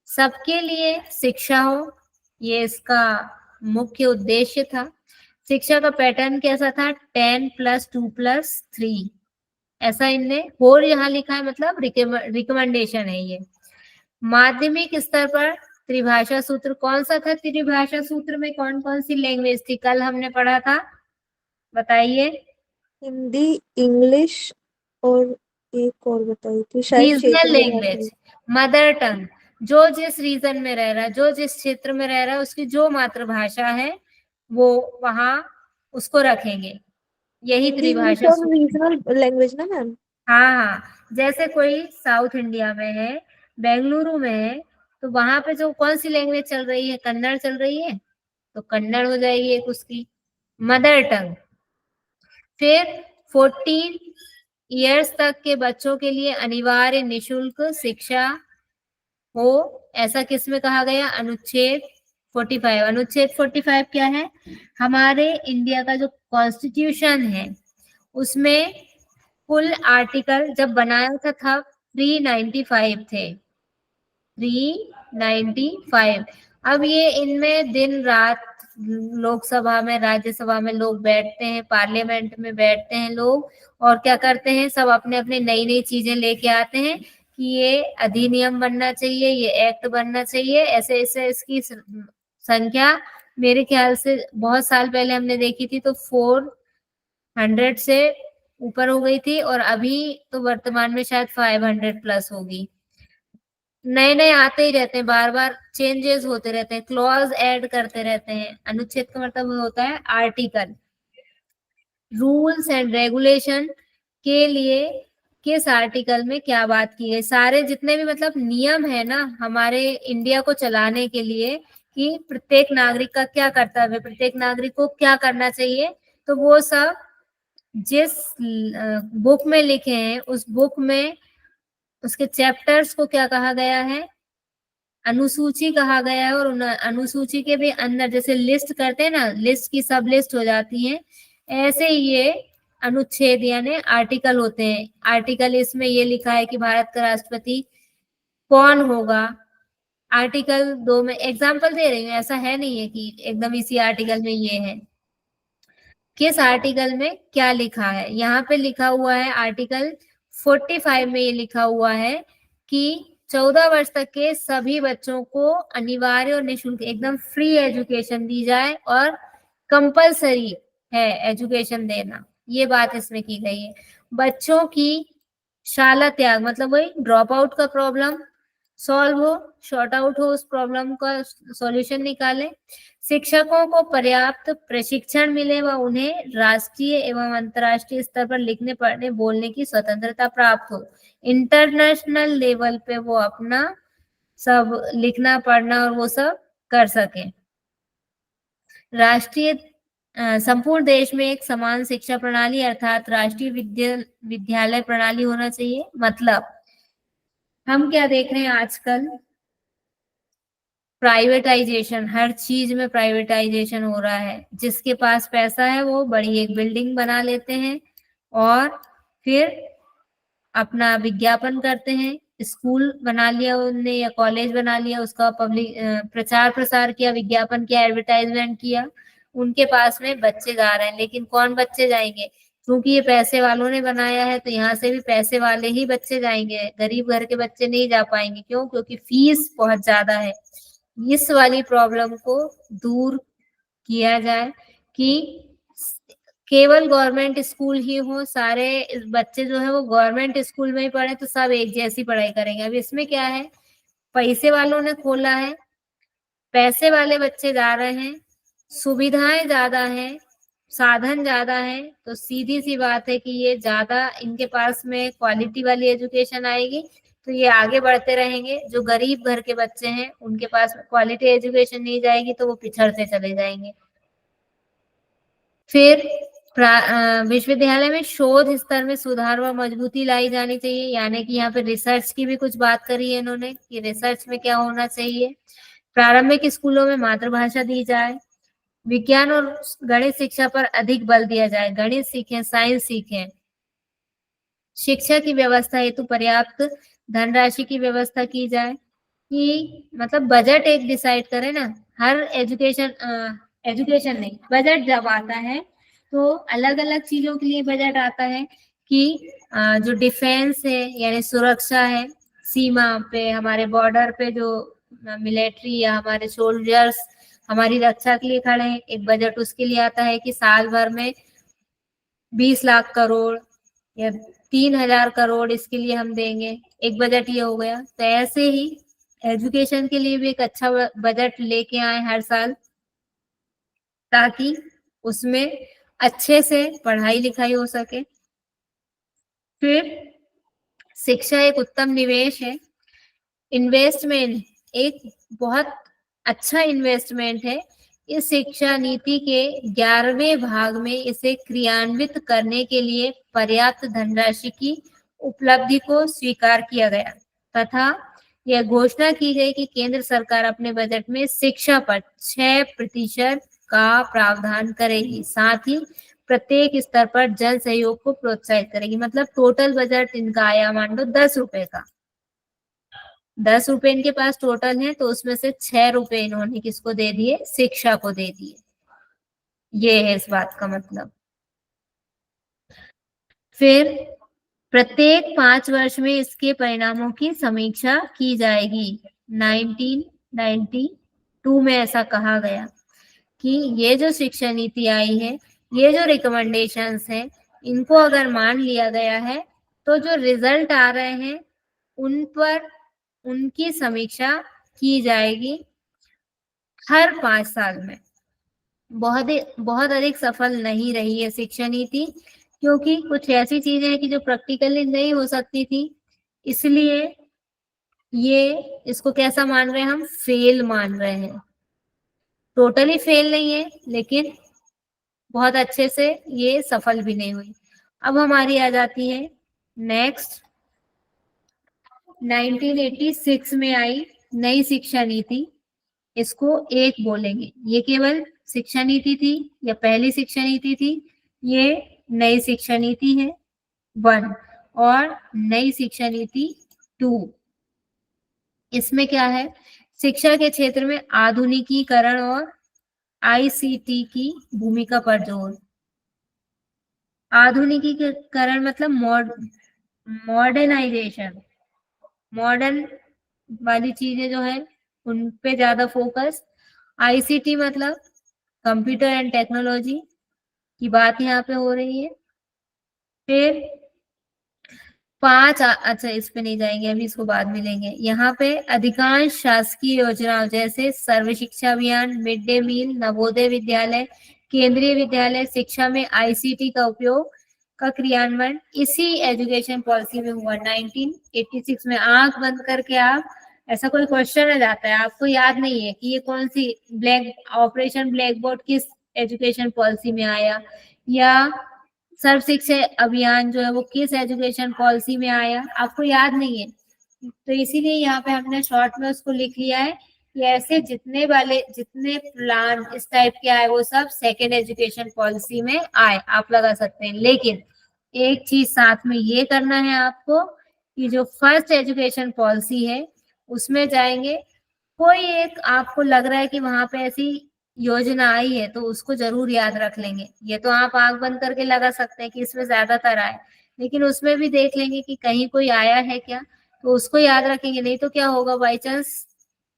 सबके लिए शिक्षा हो, ये इसका मुख्य उद्देश्य था। शिक्षा का पैटर्न कैसा था, 10+2+3, ऐसा इनने और यहाँ लिखा है, मतलब रिकमेंडेशन है ये। माध्यमिक स्तर पर त्रिभाषा सूत्र कौन सा था? त्रिभाषा सूत्र में कौन कौन सी लैंग्वेज थी? कल हमने पढ़ा था, बताइए। हिंदी, इंग्लिश और एक और बताई थी, शायद रीजनल क्षेत्रीय लैंग्वेज, भाषा। मदर टंग, जो जिस रीजन में रह रहा है, जो जिस क्षेत्र में रह रहा है, उसकी जो मातृभाषा है वो वहां उसको रखेंगे। यही हिंदी, इंग्लिश त्रिभाषा और सूत्र। रीजनल लैंग्वेज ना मैम? हाँ हाँ, जैसे कोई साउथ इंडिया में है, बेंगलुरु में है, तो वहां पे जो कौन सी लैंग्वेज चल रही है? कन्नड़ चल रही है, तो कन्नड़ हो जाएगी एक उसकी मदर टंग। फिर 14 इयर्स तक के बच्चों के लिए अनिवार्य निशुल्क शिक्षा हो, ऐसा किसमें कहा गया? अनुच्छेद 45। अनुच्छेद 45 क्या है? हमारे इंडिया का जो कॉन्स्टिट्यूशन है उसमें कुल आर्टिकल जब बनाया था 395 थे, 395। अब ये इनमें दिन रात लोकसभा में, राज्यसभा में लोग बैठते हैं, पार्लियामेंट में बैठते हैं लोग, और क्या करते हैं? सब अपने अपने नई नई चीजें लेके आते हैं कि ये अधिनियम बनना चाहिए, ये एक्ट बनना चाहिए, ऐसे ऐसे। इसकी संख्या मेरे ख्याल से बहुत साल पहले हमने देखी थी तो 400 से ऊपर हो गई थी, और अभी तो वर्तमान में शायद 500 प्लस होगी। नए नए आते ही रहते हैं, बार बार चेंजेस होते रहते हैं, क्लॉज ऐड करते रहते हैं। अनुच्छेद का मतलब होता है आर्टिकल। रूल्स एंड रेगुलेशन के लिए किस आर्टिकल में क्या बात की है? सारे जितने भी मतलब नियम है ना हमारे इंडिया को चलाने के लिए, कि प्रत्येक नागरिक का क्या कर्तव्य है, प्रत्येक नागरिक को क्या करना चाहिए, तो वो सब जिस बुक में लिखे हैं उस बुक में उसके चैप्टर्स को क्या कहा गया है? अनुसूची कहा गया है। और उन अनुसूची के भी अंदर जैसे लिस्ट करते हैं ना, लिस्ट की सब लिस्ट हो जाती है, ऐसे ही ये अनुच्छेद यानी आर्टिकल होते हैं। आर्टिकल इसमें ये लिखा है कि भारत का राष्ट्रपति कौन होगा। आर्टिकल 2 में एग्जाम्पल दे रही हूँ, ऐसा है नहीं है कि एकदम इसी आर्टिकल में ये है। किस आर्टिकल में क्या लिखा है? यहाँ पे लिखा हुआ है आर्टिकल 45 में, ये लिखा हुआ है कि 14 वर्ष तक के सभी बच्चों को अनिवार्य और निःशुल्क एकदम फ्री एजुकेशन दी जाए, और कंपलसरी है एजुकेशन देना, ये बात इसमें की गई है। बच्चों की शाला त्याग मतलब वही ड्रॉप आउट का प्रॉब्लम सॉल्व हो, शॉर्ट आउट हो, उस प्रॉब्लम का सॉल्यूशन निकाले। शिक्षकों को पर्याप्त प्रशिक्षण मिले व उन्हें राष्ट्रीय एवं अंतर्राष्ट्रीय स्तर पर लिखने पढ़ने बोलने की स्वतंत्रता प्राप्त हो। इंटरनेशनल लेवल पे वो अपना सब लिखना पढ़ना और वो सब कर सके। राष्ट्रीय संपूर्ण देश में एक समान शिक्षा प्रणाली अर्थात राष्ट्रीय विद्यालय प्रणाली होना चाहिए। मतलब हम क्या देख रहे हैं आजकल? प्राइवेटाइजेशन, हर चीज में प्राइवेटाइजेशन हो रहा है। जिसके पास पैसा है वो बड़ी एक बिल्डिंग बना लेते हैं और फिर अपना विज्ञापन करते हैं। स्कूल बना लिया उनने या कॉलेज बना लिया, उसका पब्लिक प्रचार प्रसार किया, विज्ञापन किया, एडवर्टाइजमेंट किया। उनके पास में बच्चे जा रहे हैं, लेकिन कौन बच्चे जाएंगे? क्योंकि ये पैसे वालों ने बनाया है तो यहाँ से भी पैसे वाले ही बच्चे जाएंगे, गरीब घर के बच्चे नहीं जा पाएंगे। क्यों? क्योंकि फीस बहुत ज्यादा है। इस वाली प्रॉब्लम को दूर किया जाए कि केवल गवर्नमेंट स्कूल ही हो, सारे बच्चे जो है वो गवर्नमेंट स्कूल में ही पढ़े तो सब एक जैसी पढ़ाई करेंगे। अब इसमें क्या है? पैसे वालों ने खोला है, पैसे वाले बच्चे जा रहे हैं, सुविधाएं ज्यादा हैं, साधन ज्यादा है, तो सीधी सी बात है कि ये ज्यादा इनके पास में क्वालिटी वाली एजुकेशन आएगी तो ये आगे बढ़ते रहेंगे। जो गरीब घर के बच्चे हैं उनके पास क्वालिटी एजुकेशन नहीं जाएगी तो वो पिछड़ते चले जाएंगे। फिर विश्वविद्यालय में शोध स्तर में सुधार व मजबूती लाई जानी चाहिए, यानी कि यहाँ पे रिसर्च की भी कुछ बात करी है इन्होंने कि रिसर्च में क्या होना चाहिए। प्रारंभिक स्कूलों में मातृभाषा दी जाए, विज्ञान और गणित शिक्षा पर अधिक बल दिया जाए, गणित सीखें, साइंस सीखें। शिक्षा की व्यवस्था हेतु पर्याप्त धनराशि की व्यवस्था की जाए, कि मतलब बजट एक डिसाइड करे ना, हर एजुकेशन नहीं, बजट जब आता है तो अलग अलग चीजों के लिए बजट आता है कि जो डिफेंस है यानी सुरक्षा है, सीमा पे हमारे बॉर्डर पे जो मिलिट्री या हमारे सोल्जर्स हमारी रक्षा के लिए खड़े हैं, एक बजट उसके लिए आता है कि साल भर में 20 लाख करोड़ या 3,000 करोड़ इसके लिए हम देंगे, एक बजट ये हो गया। तो ऐसे ही एजुकेशन के लिए भी एक अच्छा बजट लेके आए हर साल, ताकि उसमें अच्छे से पढ़ाई लिखाई हो सके। फिर शिक्षा एक उत्तम निवेश है, इन्वेस्टमेंट एक बहुत अच्छा इन्वेस्टमेंट है। इस शिक्षा नीति के 11वें भाग में इसे क्रियान्वित करने के लिए पर्याप्त धनराशि की उपलब्धि को स्वीकार किया गया तथा यह घोषणा की गई कि केंद्र सरकार अपने बजट में शिक्षा पर 6% का प्रावधान करेगी, साथ ही प्रत्येक स्तर पर जन सहयोग को प्रोत्साहित करेगी। मतलब टोटल बजट इनका आया मान लो 10 रुपए का, 10 रुपए इनके पास टोटल है, तो उसमें से 6 रुपए इन्होंने किसको दे दिए, शिक्षा को दे दिए। ये है इस बात का मतलब। फिर प्रत्येक 5 वर्ष में इसके परिणामों की समीक्षा की जाएगी। 1992 में ऐसा कहा गया कि ये जो शिक्षा नीति आई है, ये जो रिकमेंडेशंस हैं, इनको अगर मान लिया गया है तो जो रिजल्ट आ रहे हैं उन पर उनकी समीक्षा की जाएगी हर 5 साल में। बहुत अधिक सफल नहीं रही है शिक्षा नीति, क्योंकि कुछ ऐसी चीजें हैं कि जो प्रैक्टिकली नहीं हो सकती थी, इसलिए ये इसको कैसा मान रहे हैं, हम फेल मान रहे हैं। टोटली फेल नहीं है, लेकिन बहुत अच्छे से ये सफल भी नहीं हुई। अब हमारी आ जाती है नेक्स्ट 1986 में आई नई शिक्षा नीति। इसको एक बोलेंगे, ये केवल शिक्षा नीति थी या पहली शिक्षा नीति थी, ये नई शिक्षा नीति है 1 और नई शिक्षा नीति 2। इसमें क्या है, शिक्षा के क्षेत्र में आधुनिकीकरण और आईसीटी की भूमिका पर जोर। आधुनिकीकरण मतलब मॉडर्नाइजेशन, मॉडर्न वाली चीजें जो है उन पे ज्यादा फोकस। आईसीटी मतलब कंप्यूटर एंड टेक्नोलॉजी की बात यहाँ पे हो रही है। फिर 5 अच्छा इस पे नहीं जाएंगे, अभी इसको बाद में लेंगे। यहाँ पे अधिकांश शासकीय योजनाओं जैसे सर्व शिक्षा अभियान, mid day meal, Navodaya Vidyalaya, केंद्रीय विद्यालय शिक्षा में आईसीटी का उपयोग का क्रियान्वयन इसी एजुकेशन पॉलिसी में हुआ 1986 में। आंख बंद करके आप, ऐसा कोई क्वेश्चन आ जाता है आपको याद नहीं है कि ये कौन सी ऑपरेशन ब्लैक बोर्ड किस एजुकेशन पॉलिसी में आया, या सर्व शिक्षा अभियान जो है वो किस एजुकेशन पॉलिसी में आया, आपको याद नहीं है, तो इसीलिए यहाँ पे हमने शॉर्ट में उसको लिख लिया है कि ऐसे जितने प्लान इस टाइप के आए वो सब सेकेंड एजुकेशन पॉलिसी में आए, आप लगा सकते हैं। लेकिन एक चीज साथ में ये करना है आपको कि जो फर्स्ट एजुकेशन पॉलिसी है उसमें जाएंगे, कोई एक आपको लग रहा है कि वहां पे ऐसी योजना आई है तो उसको जरूर याद रख लेंगे। ये तो आप आंख बंद करके लगा सकते हैं कि इसमें ज्यादातर आए, लेकिन उसमें भी देख लेंगे कि कहीं कोई आया है क्या, तो उसको याद रखेंगे। नहीं तो क्या होगा, बाई चांस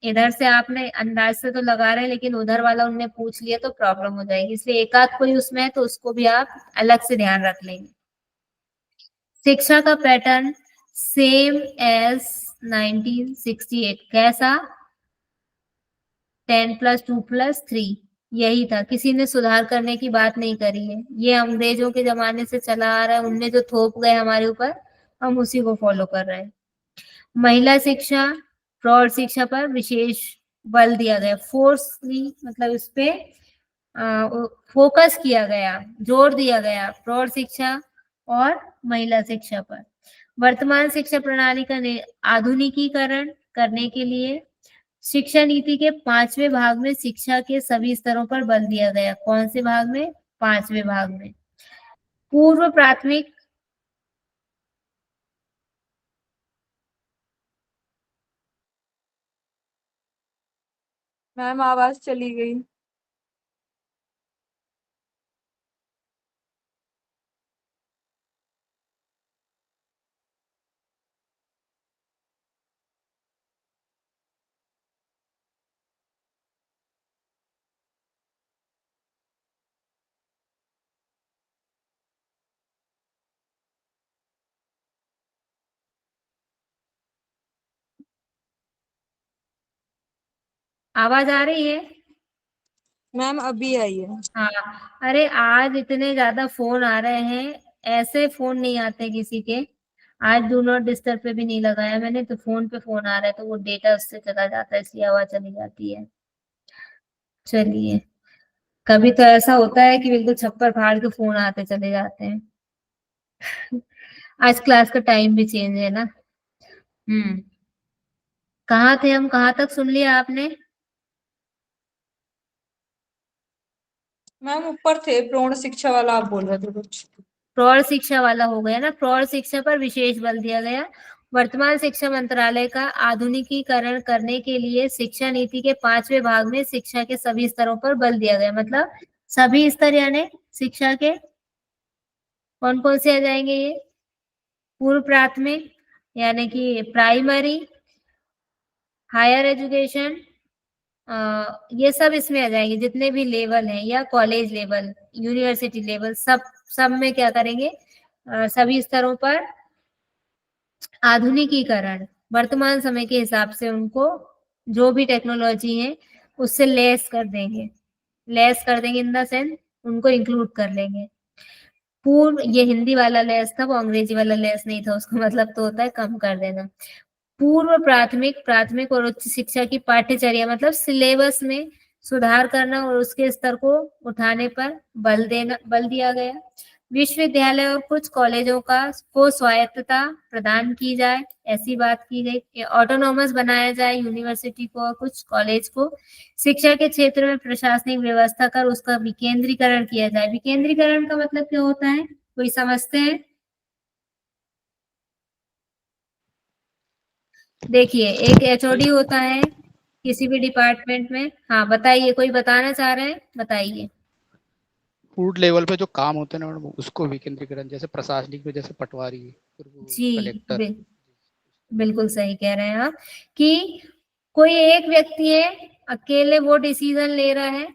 इधर से आपने अंदाज से तो लगा रहे हैं लेकिन उधर वाला उनने पूछ लिया तो प्रॉब्लम हो जाएगी, इसलिए एक आध कोई उसमें है तो उसको भी आप अलग से ध्यान रख लेंगे। शिक्षा का पैटर्न सेम एज 1968, कैसा, 10+2+3 यही था, किसी ने सुधार करने की बात नहीं करी है। ये अंग्रेजों के जमाने से चला आ रहा है, उनने जो थोप गए हमारे ऊपर, हम उसी को फॉलो कर रहे हैं। महिला शिक्षा, प्रौढ़ शिक्षा पर विशेष बल दिया गया, फोर्सली मतलब इस पे फोकस किया गया, जोर दिया गया प्रौढ़ शिक्षा और महिला शिक्षा पर। वर्तमान शिक्षा प्रणाली का आधुनिकीकरण करने के लिए शिक्षा नीति के 5वें भाग में शिक्षा के सभी स्तरों पर बल दिया गया। कौन से भाग में, 5वें भाग में। पूर्व प्राथमिक, मैम आवाज चली गई। आवाज आ रही है? मैम अभी आई है। हाँ, अरे आज इतने ज्यादा फोन आ रहे हैं, ऐसे फोन नहीं आते किसी के। आज डू नॉट डिस्टर्ब पे भी नहीं लगाया मैंने, तो फोन पे फोन आ रहा है तो वो डेटा उससे चला जाता है, इसलिए आवाज चली जाती है। चलिए, कभी तो ऐसा होता है कि बिल्कुल छप्पर फाड़ के फोन आते चले जाते हैं। आज क्लास का टाइम भी चेंज है ना। हम्म। कहाँ थे हम, कहाँ तक सुन लिया आपने? मैम ऊपर थे, प्रौढ़ शिक्षा वाला आप बोल रहे थे कुछ। प्रौढ़ शिक्षा वाला हो गया ना, प्रौढ़ शिक्षा पर विशेष बल दिया गया। वर्तमान शिक्षा मंत्रालय का आधुनिकीकरण करने के लिए शिक्षा नीति के 5वें भाग में शिक्षा के सभी स्तरों पर बल दिया गया। मतलब सभी स्तर यानी शिक्षा के कौन कौन से आ जाएंगे ये? पूर्व प्राथमिक यानी कि प्राइमरी, हायर एजुकेशन, ये सब इसमें आ जाएंगे, जितने भी लेवल हैं, या कॉलेज लेवल, यूनिवर्सिटी लेवल, सब में क्या करेंगे, सभी स्तरों पर आधुनिकीकरण, वर्तमान समय के हिसाब से उनको जो भी टेक्नोलॉजी है उससे लेस कर देंगे। लेस कर देंगे इन द सेंस उनको इंक्लूड कर लेंगे। पूर्व, ये हिंदी वाला लेस था, वो अंग्रेजी वाला लेस नहीं था, उसका मतलब तो होता है कम कर देना। पूर्व प्राथमिक, प्राथमिक और उच्च शिक्षा की पाठ्यचर्या मतलब सिलेबस में सुधार करना और उसके स्तर को उठाने पर बल दिया गया। विश्वविद्यालय और कुछ कॉलेजों को स्वायत्तता प्रदान की जाए, ऐसी बात की गई। ऑटोनॉमस बनाया जाए यूनिवर्सिटी को और कुछ कॉलेज को। शिक्षा के क्षेत्र में प्रशासनिक व्यवस्था कर उसका विकेंद्रीकरण किया जाए। विकेंद्रीकरण का मतलब क्या होता है, कोई समझते हैं? देखिए, एक एचओडी होता है किसी भी डिपार्टमेंट में। हाँ बताइए, कोई बताना चाह रहे हैं, बताइए। फूड लेवल पे जो काम होते हैं ना मैडम, उसको विकेंद्रीकरण, जैसे प्रशासनिक में जैसे पटवारी, फिर वो जी, कलेक्टर। बिल्कुल सही कह रहे हैं आप कि कोई एक व्यक्ति है, अकेले वो डिसीजन ले रहा है,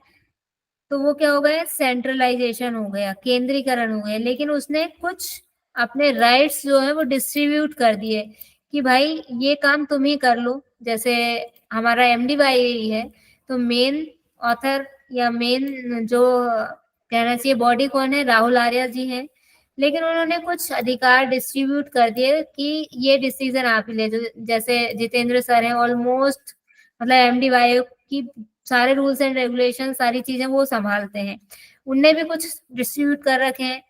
तो वो क्या हो गया, सेंट्रलाइजेशन हो गया, केंद्रीकरण हो गया। लेकिन उसने कुछ अपने राइट्स जो है वो डिस्ट्रीब्यूट कर दिए कि भाई ये काम तुम ही कर लो। जैसे हमारा एमडीवाई है, तो मेन ऑथर या मेन जो कहना चाहिए बॉडी कौन है, राहुल आर्या जी हैं। लेकिन उन्होंने कुछ अधिकार डिस्ट्रीब्यूट कर दिए कि ये डिसीजन आप ही ले। जैसे जितेंद्र सर हैं, ऑलमोस्ट मतलब एमडीवाई की सारे रूल्स एंड रेगुलेशन, सारी चीजें वो संभालते हैं। उनने भी कुछ डिस्ट्रीब्यूट कर रखे हैं,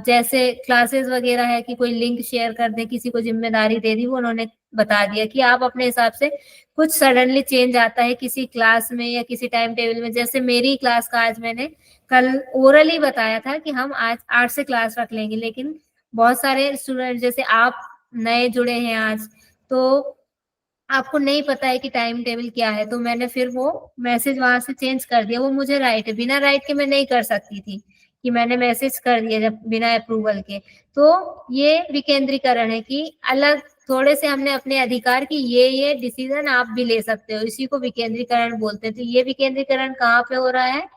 जैसे क्लासेस वगैरह है कि कोई लिंक शेयर कर दे, किसी को जिम्मेदारी दे दी, वो उन्होंने बता दिया कि आप अपने हिसाब से, कुछ सडनली चेंज आता है किसी क्लास में या किसी टाइम टेबल में। जैसे मेरी क्लास का आज मैंने कल ओरली बताया था कि हम आज 8 से क्लास रख लेंगे, लेकिन बहुत सारे स्टूडेंट जैसे आप नए जुड़े हैं आज, तो आपको नहीं पता है कि टाइम टेबल क्या है, तो मैंने फिर वो मैसेज वहां से चेंज कर दिया। वो मुझे राइट है, बिना राइट के मैं नहीं कर सकती थी कि मैंने मैसेज कर दिया जब बिना अप्रूवल के। तो ये विकेंद्रीकरण है कि अलग थोड़े से हमने अपने अधिकार की ये डिसीजन आप भी ले सकते हो, इसी को विकेंद्रीकरण बोलते हैं। तो ये विकेंद्रीकरण कहाँ पे हो रहा है,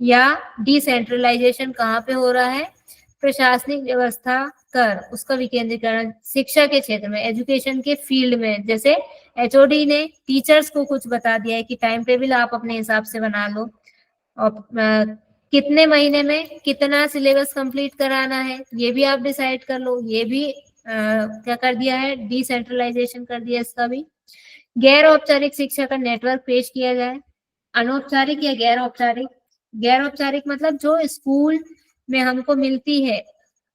या डिसेंट्रलाइजेशन कहाँ पे हो रहा है, प्रशासनिक व्यवस्था कर उसका विकेंद्रीकरण शिक्षा के क्षेत्र में, एजुकेशन के फील्ड में। जैसे एचओडी ने टीचर्स को कुछ बता दिया है कि टाइम टेबल आप अपने हिसाब से बना लो, और कितने महीने में कितना सिलेबस कंप्लीट कराना है ये भी आप डिसाइड कर लो। ये भी क्या कर दिया है, डिसेंट्रलाइजेशन कर दिया इसका भी। गैर औपचारिक शिक्षा का नेटवर्क पेश किया जाए। अनौपचारिक या गैर औपचारिक, गैर औपचारिक मतलब जो स्कूल में हमको मिलती है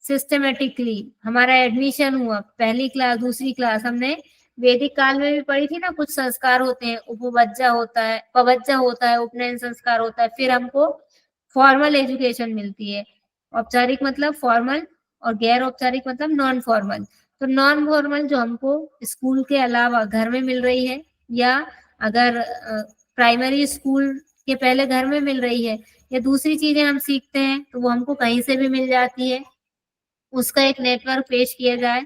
सिस्टमेटिकली, हमारा एडमिशन हुआ, पहली क्लास दूसरी क्लास, हमने वैदिक काल में भी पढ़ी थी ना, कुछ संस्कार होते हैं, उपवज्जा होता है, पवज्जा होता है, उपनयन संस्कार होता है, फिर हमको फॉर्मल एजुकेशन मिलती है। औपचारिक मतलब फॉर्मल, और गैर औपचारिक मतलब नॉन फॉर्मल। तो नॉन फॉर्मल जो हमको स्कूल के अलावा घर में मिल रही है, या अगर प्राइमरी स्कूल के पहले घर में मिल रही है, या दूसरी चीजें हम सीखते हैं तो वो हमको कहीं से भी मिल जाती है, उसका एक नेटवर्क पेश किया जाए।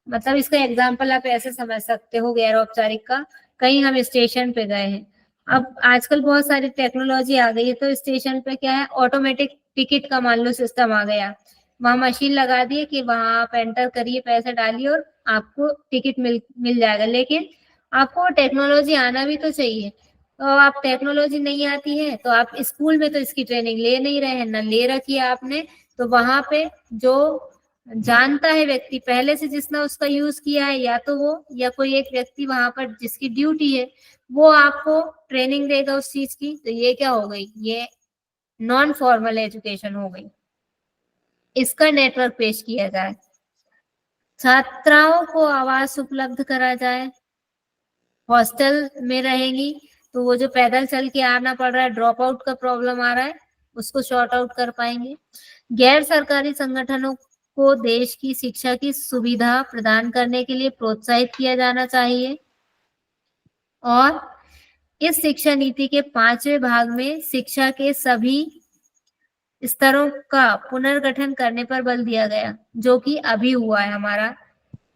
मतलब इसका एग्जाम्पल आप ऐसे समझ सकते हो गैर औपचारिक का, कहीं हम स्टेशन पे गए हैं, अब आजकल बहुत सारी टेक्नोलॉजी आ गई है, तो स्टेशन पे क्या है, ऑटोमेटिक टिकट का मान लो सिस्टम आ गया, वहां मशीन लगा दी कि वहां आप एंटर करिए, पैसे डालिए और आपको टिकट मिल जाएगा। लेकिन आपको टेक्नोलॉजी आना भी तो चाहिए। तो आप टेक्नोलॉजी नहीं आती है तो आप स्कूल में तो इसकी ट्रेनिंग ले नहीं रहे हैं, ना ले रखी है आपने, तो वहां पे जो जानता है व्यक्ति पहले से जिसने उसका यूज किया है, या तो वो या कोई एक व्यक्ति वहां पर जिसकी ड्यूटी है, वो आपको ट्रेनिंग देगा उस चीज की। तो ये क्या हो गई, ये नॉन फॉर्मल एजुकेशन हो गई। इसका नेटवर्क पेश किया जाए, छात्राओं को आवास उपलब्ध करा जाए, हॉस्टल में रहेंगी तो वो जो पैदल चल के आना पड़ रहा है, ड्रॉप आउट का प्रॉब्लम आ रहा है, उसको शॉर्ट आउट कर पाएंगे। गैर सरकारी संगठनों को देश की शिक्षा की सुविधा प्रदान करने के लिए प्रोत्साहित किया जाना चाहिए। और इस शिक्षा नीति के 5वें भाग में शिक्षा के सभी स्तरों का पुनर्गठन करने पर बल दिया गया, जो कि अभी हुआ है हमारा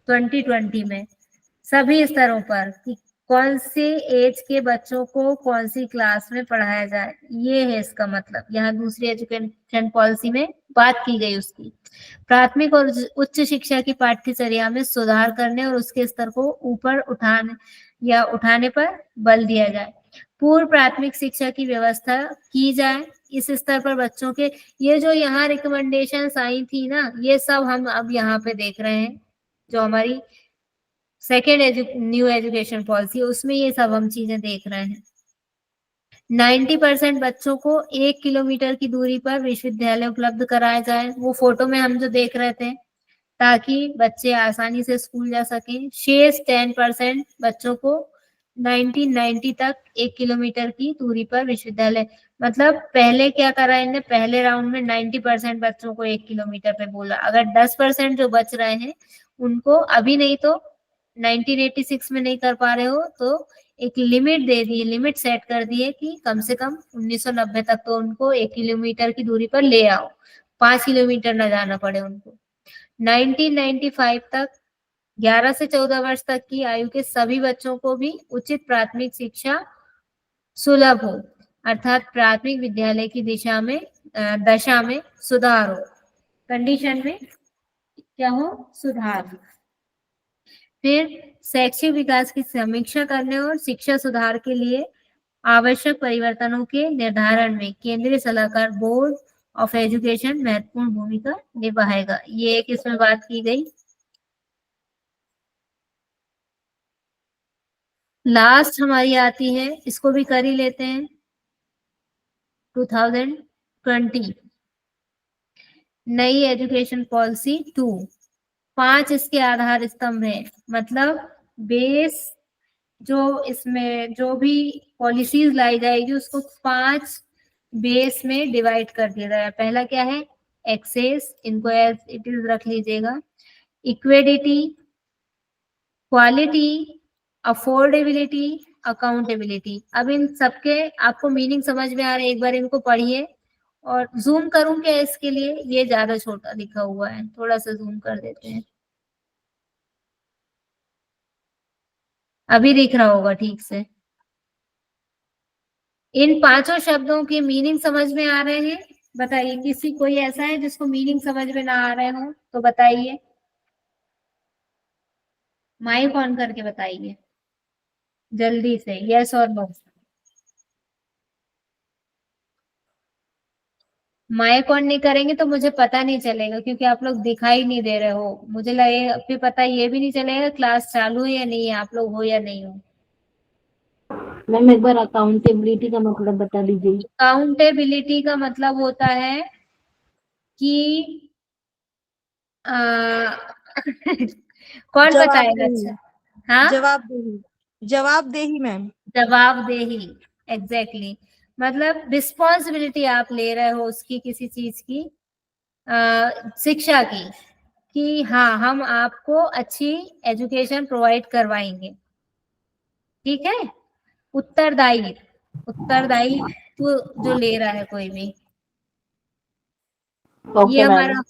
2020 में। सभी स्तरों पर कि कौन से एज के बच्चों को कौन सी क्लास में पढ़ाया जाए, ये है इसका मतलब। यहाँ दूसरी एजुकेशन पॉलिसी में बात की गई उसकी। प्राथमिक और उच्च शिक्षा की पाठ्यचर्या में सुधार करने और उसके स्तर को ऊपर उठाने पर बल दिया जाए। पूर्व प्राथमिक शिक्षा की व्यवस्था की जाए। इस स्तर पर बच्चों के, ये जो यहाँ रिकमेंडेशंस आई थी ना, ये सब हम अब यहाँ पे देख रहे हैं, जो हमारी सेकेंड न्यू एजुकेशन पॉलिसी, उसमें ये सब हम चीजें देख रहे हैं। 90% बच्चों को 1 किलोमीटर की दूरी पर विश्वविद्यालय उपलब्ध कराया जाए। वो फोटो में हम जो देख रहे थे, ताकि बच्चे आसानी से स्कूल जा सकें। शेष 10% बच्चों को 1990 तक 1 किलोमीटर की दूरी पर विश्वविद्यालय, मतलब पहले क्या करा इन्हें, पहले राउंड में 90% बच्चों को 1 किलोमीटर पे बोला। अगर 10% जो बच रहे हैं उनको अभी नहीं तो 1986 में नहीं कर पा रहे हो तो एक लिमिट दे दी, लिमिट सेट कर दी है कि कम से कम 1990 तक तो उनको 1 किलोमीटर की दूरी पर ले आओ, 5 किलोमीटर न जाना पड़े उनको। 1995 तक 11 से 14 वर्ष तक की आयु के सभी बच्चों को भी उचित प्राथमिक शिक्षा सुलभ हो, अर्थात प्राथमिक विद्यालय की दशा में सुधार हो, कंडीशन में क्या हो, सुधार। फिर शैक्षिक विकास की समीक्षा करने और शिक्षा सुधार के लिए आवश्यक परिवर्तनों के निर्धारण में केंद्रीय सलाहकार बोर्ड ऑफ एजुकेशन महत्वपूर्ण भूमिका निभाएगा। ये एक इसमें बात की गई। लास्ट हमारी आती है, इसको भी कर ही लेते हैं, 2020 नई एजुकेशन पॉलिसी 2। 5 इसके आधार स्तंभ हैं, मतलब बेस, जो इसमें जो भी पॉलिसीज लाई जाएगी उसको 5 बेस में डिवाइड कर दिया जाएगा। पहला क्या है, एक्सेस, इनको एज इट इज रख लीजिएगा। इक्विडिटी, क्वालिटी, अफोर्डेबिलिटी, अकाउंटेबिलिटी। अब इन सबके आपको मीनिंग समझ में आ रहे हैं, एक बार इनको पढ़िए। और जूम करूं क्या इसके लिए, ये ज्यादा छोटा लिखा हुआ है, थोड़ा सा जूम कर देते हैं, अभी दिख रहा होगा ठीक से। इन 5 शब्दों के मीनिंग समझ में आ रहे हैं, बताइए। किसी कोई ऐसा है जिसको मीनिंग समझ में ना आ रहे हो तो बताइए, माइक ऑन करके बताइए जल्दी से, यस और नो। माइक ऑन नहीं करेंगे तो मुझे पता नहीं चलेगा, क्योंकि आप लोग दिखाई नहीं दे रहे हो। मुझे लगेगा फिर पता ये भी नहीं चलेगा क्लास चालू है या नहीं है, आप लोग हो या नहीं हो। मैम एक बार अकाउंटेबिलिटी का मतलब बता दीजिए। अकाउंटेबिलिटी का मतलब होता है कि कौन बताएगा? अच्छा, हाँ, जवाबदेही मैम। जवाबदेही, एग्जैक्टली। मतलब रिस्पॉन्सिबिलिटी आप ले रहे हो उसकी, किसी चीज की, शिक्षा की, कि हाँ हम आपको अच्छी एजुकेशन प्रोवाइड करवाएंगे, ठीक है। उत्तरदायी, उत्तरदायी तो जो ले रहा है कोई भी, ये ओके मैम। हमारा।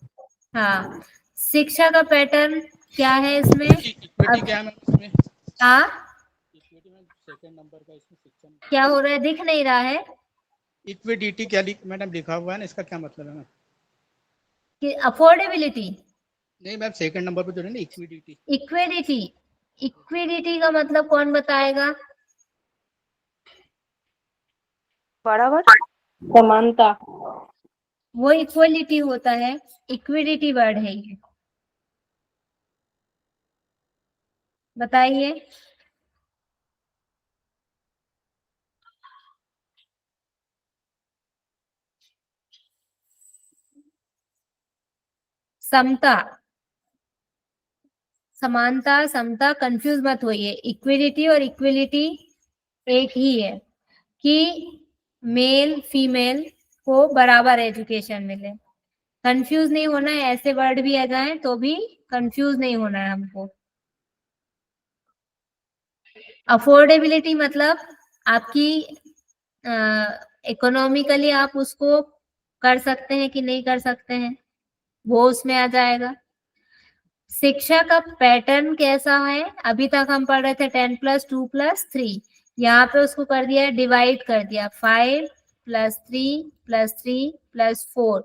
हाँ, शिक्षा का पैटर्न क्या है इसमें? इक्विटी क्या है मैम इसमें? हाँ, इक्विटी में सेकंड नंबर का इसमें सेक्शन क्या हो रहा है, दिख नहीं रहा है इक्विडिटी क्या मैडम लिखा हुआ है ना, इसका क्या मतलब है मैम? कि अफोर्डेबिलिटी, नहीं मैम, सेकंड नंबर पे जो है ना इक्विडिटी। इक्विडिटी, इक्विडिटी का मतलब कौन बताएगा? बराबर। समानता। वो इक्वलिटी होता है, इक्विडिटी वर्ड है ये। बताइए। समता, समानता, समता, कंफ्यूज मत होइए। इक्विडिटी और इक्विलिटी एक ही है कि मेल फीमेल को बराबर एजुकेशन मिले। कंफ्यूज नहीं होना है, ऐसे वर्ड भी आ जाए तो भी कंफ्यूज नहीं होना है हमको। अफोर्डेबिलिटी मतलब आपकी इकोनॉमिकली आप उसको कर सकते हैं कि नहीं कर सकते हैं, वो उसमें आ जाएगा। शिक्षा का पैटर्न कैसा है? अभी तक हम पढ़ रहे थे 10+2+3, यहाँ पे उसको कर दिया है, डिवाइड कर दिया 5+3+3+4,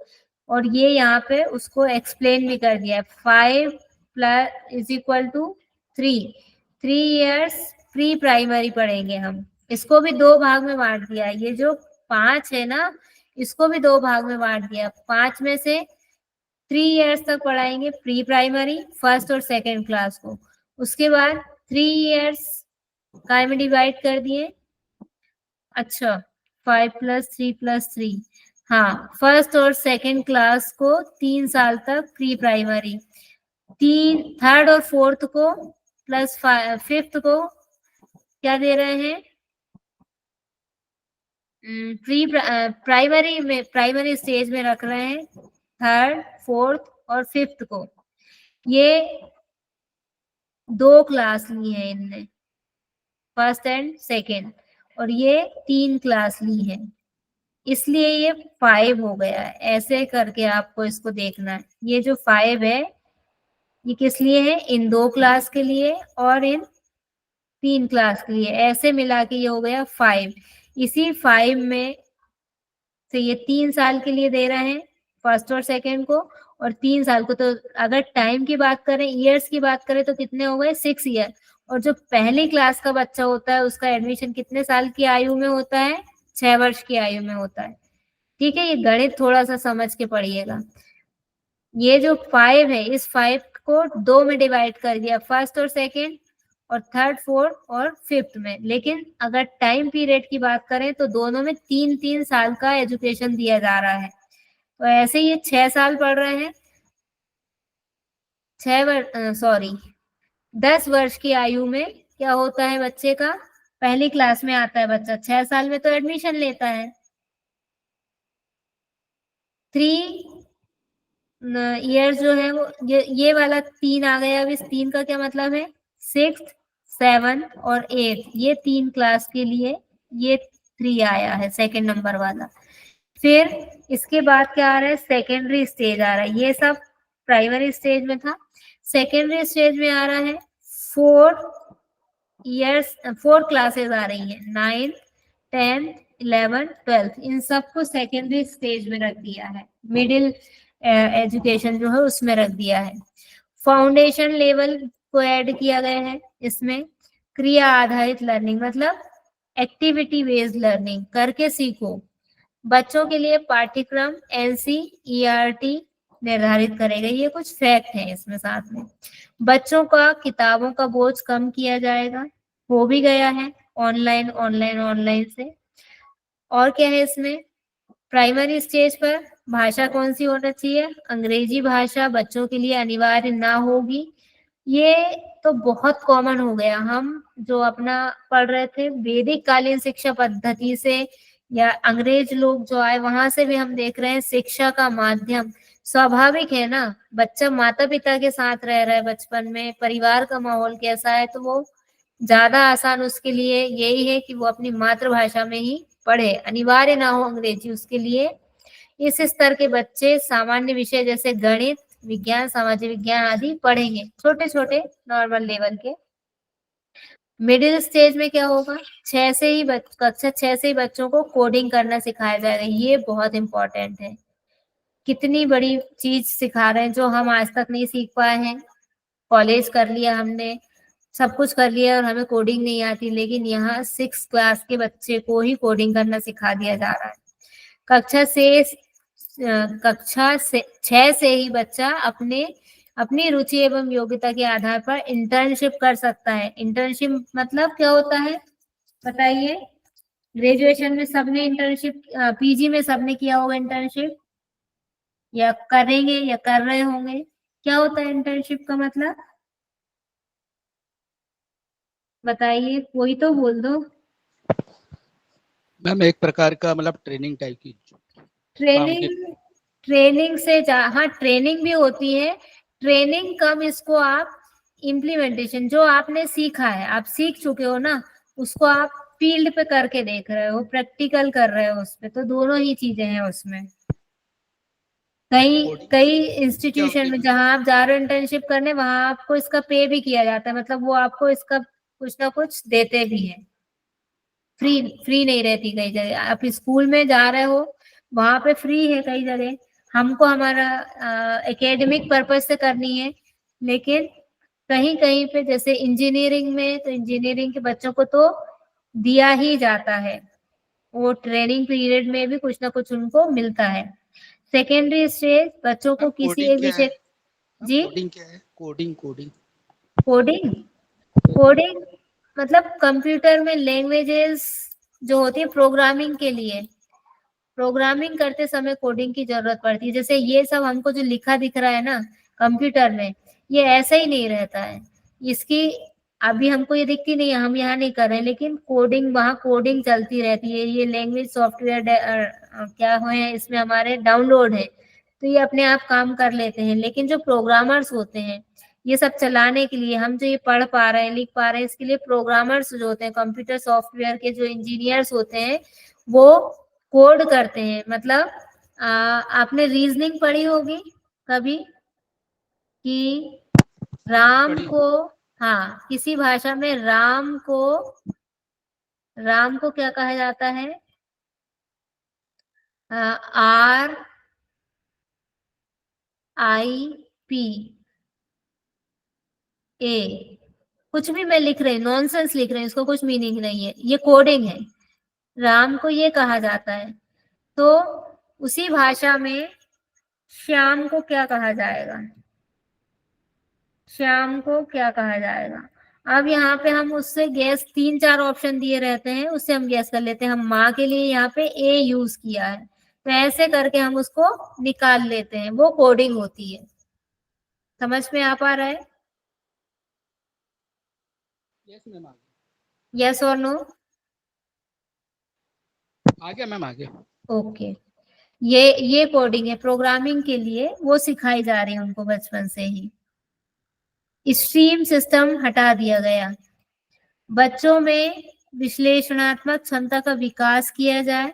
और ये यहाँ पे उसको एक्सप्लेन भी कर दिया है 5+3 3 इयर्स प्री प्राइमरी पढ़ेंगे हम। इसको भी दो भाग में बांट दिया है, ये जो 5 है ना, इसको भी दो भाग में बांट दिया। 5 में से 3 इयर्स तक पढ़ाएंगे प्री प्राइमरी फर्स्ट और सेकेंड क्लास को, उसके बाद 3 इयर्स काय में डिवाइड कर दिए। अच्छा, 5+3+3, हाँ, फर्स्ट और सेकेंड क्लास को 3 साल तक प्री प्राइमरी, थर्ड और फोर्थ को प्लस फिफ्थ को क्या दे रहे हैं? प्री प्राइमरी में, प्राइमरी स्टेज में रख रहे हैं थर्ड, फोर्थ और फिफ्थ को। ये 2 क्लास ली है इनने, फर्स्ट एंड सेकेंड, और ये 3 क्लास ली है, इसलिए ये 5 हो गया है। ऐसे करके आपको इसको देखना है। ये जो 5 है ये किस लिए है? इन 2 क्लास के लिए और इन 3 क्लास के लिए, ऐसे मिला के ये हो गया 5। इसी 5 में से ये 3 साल के लिए दे रहे हैं फर्स्ट और सेकेंड को, और 3 साल को। तो अगर टाइम की बात करें, ईयर्स की बात करें, तो कितने हो गए? 6 ईयर। और जो पहली क्लास का बच्चा होता है उसका एडमिशन कितने साल की आयु में होता है? 6 वर्ष की आयु में होता है। ठीक है, ये गणित थोड़ा सा समझ के पढ़िएगा। ये जो 5 है, इस 5 को 2 में डिवाइड कर दिया, फर्स्ट और सेकेंड, और थर्ड, फोर्थ और फिफ्थ में। लेकिन अगर टाइम पीरियड की बात करें तो दोनों में 3-3 साल का एजुकेशन दिया जा रहा है। तो ऐसे ये 6 साल पढ़ रहे हैं, 10 वर्ष की आयु में क्या होता है बच्चे का? पहली क्लास में आता है बच्चा, 6 साल में तो एडमिशन लेता है। 3 इयर्स जो है वो, ये वाला 3 आ गया। अब इस 3 का क्या मतलब है? 6th, 7th और 8th, ये 3 क्लास के लिए ये 3 आया है, सेकेंड नंबर वाला। फिर इसके बाद क्या आ रहा है? सेकेंडरी स्टेज आ रहा है। ये सब प्राइमरी स्टेज में था, सेकेंडरी स्टेज में आ रहा है 4 क्लासेस आ रही हैं, 9th, 10th, 11th, 12th, इन सबको सेकेंडरी स्टेज में रख दिया है। मिडिल एजुकेशन जो है उसमें रख दिया है। फाउंडेशन लेवल को ऐड किया गया है इसमें। क्रिया आधारित लर्निंग मतलब एक्टिविटी बेस्ड लर्निंग, करके सीखो। बच्चों के लिए पाठ्यक्रम NCERT निर्धारित करेगा। ये कुछ फैक्ट है इसमें साथ में। बच्चों का किताबों का बोझ कम किया जाएगा, हो भी गया है, ऑनलाइन से। और क्या है इसमें? प्राइमरी स्टेज पर भाषा कौन सी होना चाहिए? अंग्रेजी भाषा बच्चों के लिए अनिवार्य ना होगी। ये तो बहुत कॉमन हो गया। हम जो अपना पढ़ रहे थे वैदिक कालीन शिक्षा पद्धति से, या अंग्रेज लोग जो आए वहां से भी हम देख रहे हैं शिक्षा का माध्यम, स्वाभाविक है ना, बच्चा माता पिता के साथ रह रहा है बचपन में, परिवार का माहौल कैसा है, तो वो ज्यादा आसान उसके लिए यही है कि वो अपनी मातृभाषा में ही पढ़े, अनिवार्य ना हो अंग्रेजी उसके लिए। इस स्तर के बच्चे सामान्य विषय जैसे गणित, विज्ञान, सामाजिक विज्ञान आदि पढ़ेंगे, छोटे छोटे नॉर्मल लेवल के। मिडिल स्टेज में क्या होगा? कक्षा 6 से ही बच्चों को कोडिंग करना सिखाया जाएगा। ये बहुत इंपॉर्टेंट है। कितनी बड़ी चीज सिखा रहे हैं जो हम आज तक नहीं सीख पाए हैं। कॉलेज कर लिया हमने, सब कुछ कर लिया और हमें कोडिंग नहीं आती, लेकिन यहाँ 6 क्लास के बच्चे को ही कोडिंग करना सिखा दिया जा रहा है। कक्षा से 6 से ही बच्चा अपनी रुचि एवं योग्यता के आधार पर इंटर्नशिप कर सकता है। इंटर्नशिप मतलब क्या होता है बताइए? ग्रेजुएशन में सबने इंटर्नशिप, पीजी में सबने किया होगा इंटर्नशिप, या करेंगे या कर रहे होंगे। क्या होता है इंटर्नशिप का मतलब? बताइए, कोई तो बोल दो। मैम एक प्रकार का मतलब ट्रेनिंग टाइप की काम की। ट्रेनिंग से हाँ, ट्रेनिंग भी होती है। ट्रेनिंग कम, इसको आप इम्प्लीमेंटेशन, जो आपने सीखा है, आप सीख चुके हो ना, उसको आप फील्ड पे करके देख रहे हो, प्रैक्टिकल कर रहे हो उस पे, तो दोनों ही चीजें हैं उसमें। कई कोडिंग कई क्या इंस्टीट्यूशन होती में है? जहां आप जा रहे हो इंटर्नशिप करने, वहां आपको इसका पे भी किया जाता है, मतलब वो आपको इसका कुछ ना कुछ देते भी हैं। फ्री नहीं रहती कई जगह। आप स्कूल में जा रहे हो, वहां पे फ्री है कई जगह, हमको हमारा एकेडमिक पर्पज से करनी है। लेकिन कहीं कहीं पे जैसे इंजीनियरिंग में, तो इंजीनियरिंग के बच्चों को तो दिया ही जाता है, वो ट्रेनिंग पीरियड में भी कुछ ना कुछ उनको मिलता है। सेकेंडरी स्टेज बच्चों को मैम किसी कोडिंग एक क्या है? विषय। मैम जी, कोडिंग क्या है? कोडिंग कोडिंग कोडिंग कोडिंग मतलब कंप्यूटर में लैंग्वेजेस जो होती है प्रोग्रामिंग के लिए, प्रोग्रामिंग करते समय कोडिंग की जरूरत पड़ती है। जैसे ये सब हमको जो लिखा दिख रहा है ना कंप्यूटर में, ये ऐसा ही नहीं रहता है। इसकी अभी हमको ये दिखती नहीं है, हम यहाँ नहीं कर रहे हैं, लेकिन कोडिंग, वहाँ कोडिंग चलती रहती है। ये लैंग्वेज सॉफ्टवेयर क्या है, इसमें हमारे डाउनलोड है, तो ये अपने आप काम कर लेते हैं। लेकिन जो प्रोग्रामर्स होते हैं, ये सब चलाने के लिए, हम जो ये पढ़ पा रहे हैं, लिख पा रहे हैं, इसके लिए प्रोग्रामर्स जो होते हैं, कंप्यूटर सॉफ्टवेयर के जो इंजीनियर्स होते हैं, वो कोड करते हैं। मतलब आपने रीजनिंग पढ़ी होगी कभी कि राम पढ़ी। को, हाँ, किसी भाषा में राम को क्या कहा जाता है? RIP ए, कुछ भी मैं लिख रही हूँ, नॉनसेंस लिख रही हूँ, इसको कुछ मीनिंग नहीं है, ये कोडिंग है। राम को ये कहा जाता है। तो उसी भाषा में श्याम को क्या कहा जाएगा? श्याम को क्या कहा जाएगा? अब यहाँ पे हम उससे गैस, 3-4 ऑप्शन दिए रहते हैं, उससे हम गैस कर लेते हैं। हम माँ के लिए यहाँ पे ए यूज किया है, तो ऐसे करके हम उसको निकाल लेते हैं, वो कोडिंग होती है। समझ में आ पा रहा है? यस मैम आ यस और नो? गया मैम आ गया। ओके, ये कोडिंग है। प्रोग्रामिंग के लिए वो सिखाई जा रही है उनको बचपन से ही। स्ट्रीम सिस्टम हटा दिया गया, बच्चों में विश्लेषणात्मक क्षमता का विकास किया जाए।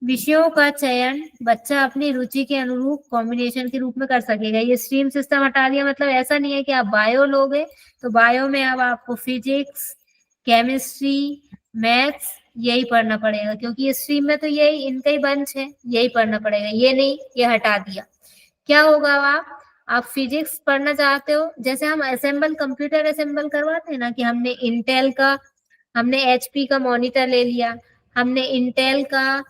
विषयों का चयन बच्चा अपनी रुचि के अनुरूप कॉम्बिनेशन के रूप में कर सकेगा। ये स्ट्रीम सिस्टम हटा दिया, मतलब ऐसा नहीं है कि आप बायो लोगे तो बायो में अब आपको फिजिक्स, केमिस्ट्री, मैथ्स यही पढ़ना पड़ेगा, क्योंकि ये स्ट्रीम में तो यही इनका ही बंच है, यही पढ़ना पड़ेगा। ये नहीं, ये हटा दिया। क्या होगा? आप फिजिक्स पढ़ना चाहते हो, जैसे हम असेंबल, कंप्यूटर असेंबल करवाते हैं ना, कि हमने एचपी का मॉनिटर ले लिया, हमने इंटेल का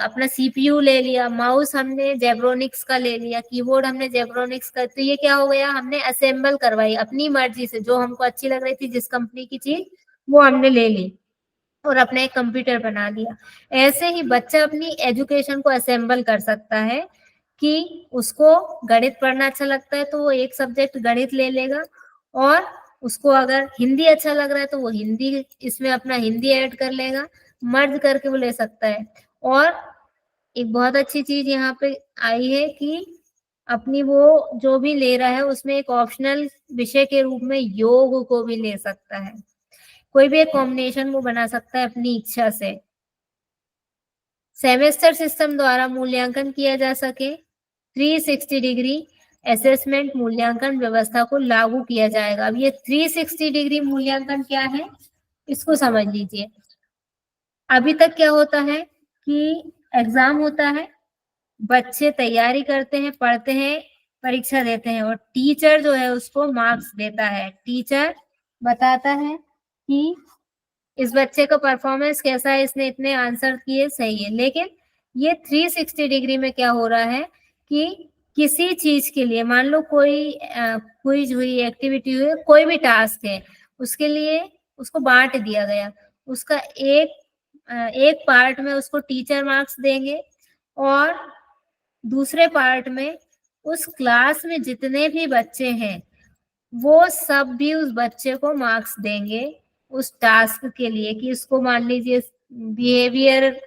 अपना सीपीयू ले लिया, माउस हमने जेब्रोनिक्स का ले लिया, कीबोर्ड हमने जेब्रोनिक्स का, तो ये क्या हो गया? हमने असेंबल करवाई अपनी मर्जी से, जो हमको अच्छी लग रही थी जिस कंपनी की चीज, वो हमने ले ली और अपना एक कंप्यूटर बना लिया। ऐसे ही बच्चा अपनी एजुकेशन को असेंबल कर सकता है कि उसको गणित पढ़ना अच्छा लगता है तो वो एक सब्जेक्ट गणित ले लेगा, और उसको अगर हिंदी अच्छा लग रहा है तो वो हिंदी, इसमें अपना हिंदी ऐड कर लेगा, मर्ज करके वो ले सकता है। और एक बहुत अच्छी चीज यहाँ पे आई है कि अपनी वो जो भी ले रहा है उसमें एक ऑप्शनल विषय के रूप में योग को भी ले सकता है। कोई भी एक कॉम्बिनेशन वो बना सकता है अपनी इच्छा से। सेमेस्टर सिस्टम द्वारा मूल्यांकन किया जा सके, 360 डिग्री असेसमेंट मूल्यांकन व्यवस्था को लागू किया जाएगा। अब ये 360 डिग्री मूल्यांकन क्या है, इसको समझ लीजिए। अभी तक क्या होता है कि एग्जाम होता है, बच्चे तैयारी करते हैं, पढ़ते हैं, परीक्षा देते हैं, और टीचर जो है उसको मार्क्स देता है। टीचर बताता है कि इस बच्चे का परफॉर्मेंस कैसा है, इसने इतने आंसर किए, सही है। लेकिन ये 360 डिग्री में क्या हो रहा है कि किसी चीज के लिए, मान लो कोई क्विज हुई, एक्टिविटी हुई, कोई भी टास्क है, उसके लिए उसको बांट दिया गया, उसका एक पार्ट में उसको टीचर मार्क्स देंगे और दूसरे पार्ट में उस क्लास में जितने भी बच्चे हैं वो सब भी उस बच्चे को मार्क्स देंगे उस टास्क के लिए, कि उसको मान लीजिए बिहेवियरल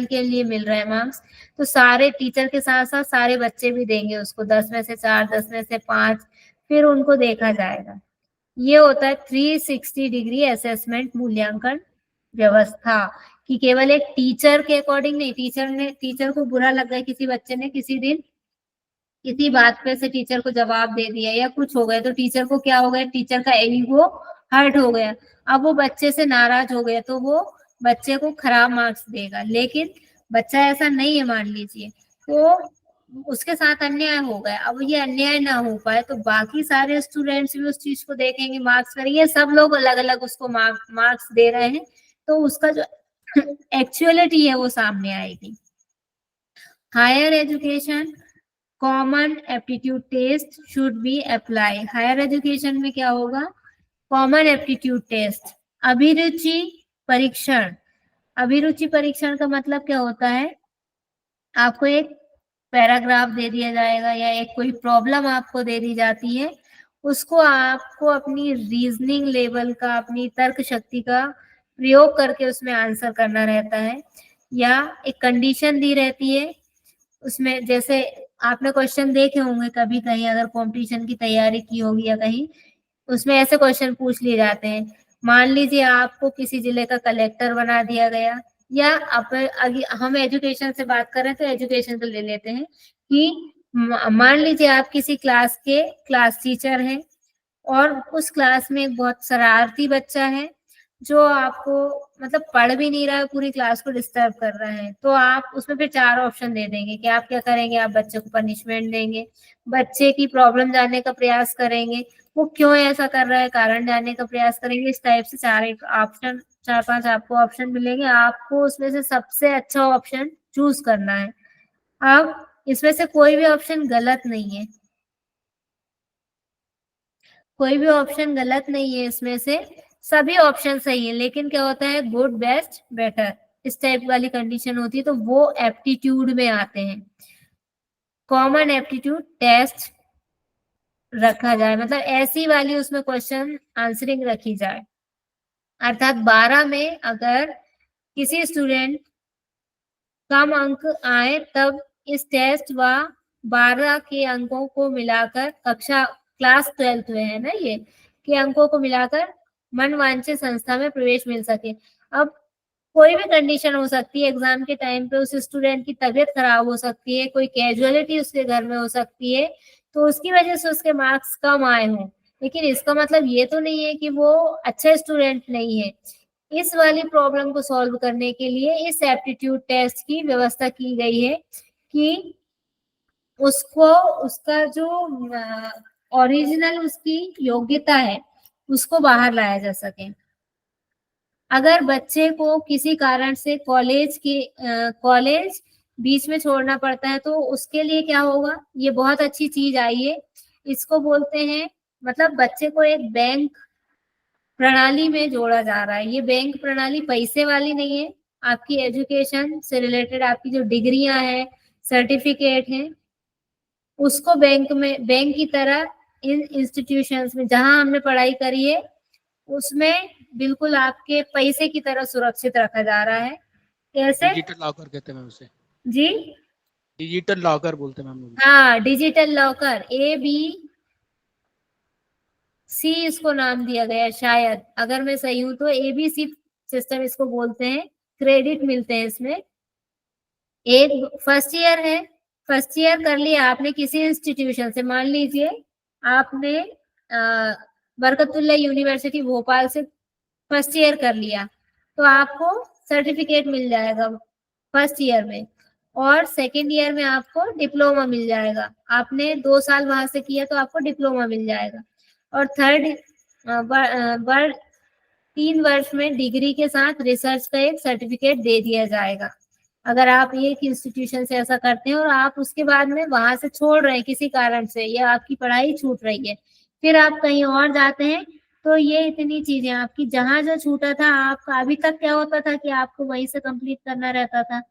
के लिए मिल रहा है मार्क्स, तो सारे टीचर के साथ साथ सारे बच्चे भी देंगे उसको, 10 में से 4, 10 में से 5, फिर उनको देखा जाएगा। ये होता है 360 डिग्री असेसमेंट मूल्यांकन व्यवस्था, कि केवल एक टीचर के अकॉर्डिंग नहीं, टीचर को बुरा लग गया, किसी बच्चे ने किसी दिन किसी बात पे से टीचर को जवाब दे दिया या कुछ हो गया, तो टीचर को क्या हो गया, टीचर का ईगो हर्ट हो गया, अब वो बच्चे से नाराज हो गया, तो वो बच्चे को खराब मार्क्स देगा। लेकिन बच्चा ऐसा नहीं है, मान लीजिए, तो उसके साथ अन्याय हो गया, अब ये अन्याय ना हो पाए तो बाकी सारे स्टूडेंट्स भी उस चीज को देखेंगे, मार्क्स करेंगे, सब लोग अलग अलग उसको मार्क्स दे रहे हैं, तो उसका जो एक्चुअलिटी है वो सामने आएगी। Higher education common aptitude test should be apply. Higher education में क्या होगा, कॉमन एप्टीट्यूड टेस्ट। अभिरुचि परीक्षण, अभिरुचि परीक्षण का मतलब क्या होता है, आपको एक पैराग्राफ दे दिया जाएगा या एक कोई प्रॉब्लम आपको दे दी जाती है, उसको आपको अपनी रीजनिंग लेवल का, अपनी तर्क शक्ति का प्रयोग करके उसमें आंसर करना रहता है, या एक कंडीशन दी रहती है उसमें। जैसे आपने क्वेश्चन देखे होंगे कभी कहीं, अगर कंपटीशन की तैयारी की होगी या कहीं, उसमें ऐसे क्वेश्चन पूछ लिए जाते हैं, मान लीजिए आपको किसी जिले का कलेक्टर बना दिया गया, या हम एजुकेशन से बात कर रहे हैं तो एजुकेशन से ले लेते हैं कि मान लीजिए आप किसी क्लास के क्लास टीचर हैं और उस क्लास में एक बहुत शरारती बच्चा है जो आपको मतलब पढ़ भी नहीं रहा है, पूरी क्लास को डिस्टर्ब कर रहा है, तो आप उसमें फिर 4 ऑप्शन दे देंगे कि आप क्या करेंगे, आप बच्चे को पनिशमेंट देंगे, बच्चे की प्रॉब्लम जानने का प्रयास करेंगे, वो क्यों ऐसा कर रहा है कारण जानने का प्रयास करेंगे, इस टाइप से 4-5 आपको ऑप्शन मिलेंगे, आपको उसमें से सबसे अच्छा ऑप्शन चूज करना है। अब इसमें से कोई भी ऑप्शन गलत नहीं है, कोई भी ऑप्शन गलत नहीं है, इसमें से सभी ऑप्शन सही है, लेकिन क्या होता है, गुड, बेस्ट, बेटर, इस टाइप वाली कंडीशन होती है, तो वो एप्टीट्यूड में आते हैं। कॉमन एप्टीट्यूड टेस्ट रखा जाए, मतलब ऐसी वाली उसमें क्वेश्चन आंसरिंग रखी जाए, अर्थात 12 में अगर किसी स्टूडेंट कम अंक आए तब इस टेस्ट व 12 के अंकों को मिलाकर, कक्षा क्लास 12 में है ना ये, के अंकों को मिलाकर मनवांछित संस्था में प्रवेश मिल सके। अब कोई भी कंडीशन हो सकती है, एग्जाम के टाइम पे उस स्टूडेंट की तबीयत खराब हो सकती है, कोई कैजुअलिटी उसके घर में हो सकती है, तो उसकी वजह से उसके मार्क्स कम आए हों, लेकिन इसका मतलब ये तो नहीं है कि वो अच्छा स्टूडेंट नहीं है। इस वाली प्रॉब्लम को सॉल्व करने के लिए इस एप्टीट्यूड टेस्ट की व्यवस्था की गई है कि उसको उसका जो ओरिजिनल उसकी योग्यता है उसको बाहर लाया जा सके। अगर बच्चे को किसी कारण से कॉलेज बीच में छोड़ना पड़ता है तो उसके लिए क्या होगा, ये बहुत अच्छी चीज आई है, इसको बोलते हैं, मतलब बच्चे को एक बैंक प्रणाली में जोड़ा जा रहा है। ये बैंक प्रणाली पैसे वाली नहीं है, आपकी एजुकेशन से रिलेटेड आपकी जो डिग्रियां हैं, सर्टिफिकेट हैं, उसको बैंक की तरह इन इंस्टीट्यूशंस में जहां हमने पढ़ाई करी है उसमें बिल्कुल आपके पैसे की तरह सुरक्षित रखा जा रहा है। कैसे? डिजिटल लॉकर कहते हैं मैम उसे। जी, डिजिटल लॉकर बोलते हैं मैम। हाँ, डिजिटल लॉकर, ABC इसको नाम दिया गया शायद, अगर मैं सही हूं तो ABC सिस्टम इसको बोलते हैं, क्रेडिट मिलते हैं इसमें। एक फर्स्ट ईयर है, फर्स्ट ईयर कर लिया आपने किसी इंस्टीट्यूशन से, मान लीजिए आपने बरकतुल्लाह यूनिवर्सिटी भोपाल से फर्स्ट ईयर कर लिया, तो आपको सर्टिफिकेट मिल जाएगा फर्स्ट ईयर में, और सेकेंड ईयर में आपको डिप्लोमा मिल जाएगा, आपने 2 साल वहां से किया तो आपको डिप्लोमा मिल जाएगा, और 3 वर्ष में डिग्री के साथ रिसर्च का एक सर्टिफिकेट दे दिया जाएगा। अगर आप एक इंस्टीट्यूशन से ऐसा करते हैं और आप उसके बाद में वहां से छोड़ रहे हैं किसी कारण से, या आपकी पढ़ाई छूट रही है, फिर आप कहीं और जाते हैं, तो ये इतनी चीजें आपकी जहां जो छूटा था आपका, अभी तक क्या होता था कि आपको वहीं से कंप्लीट करना रहता था,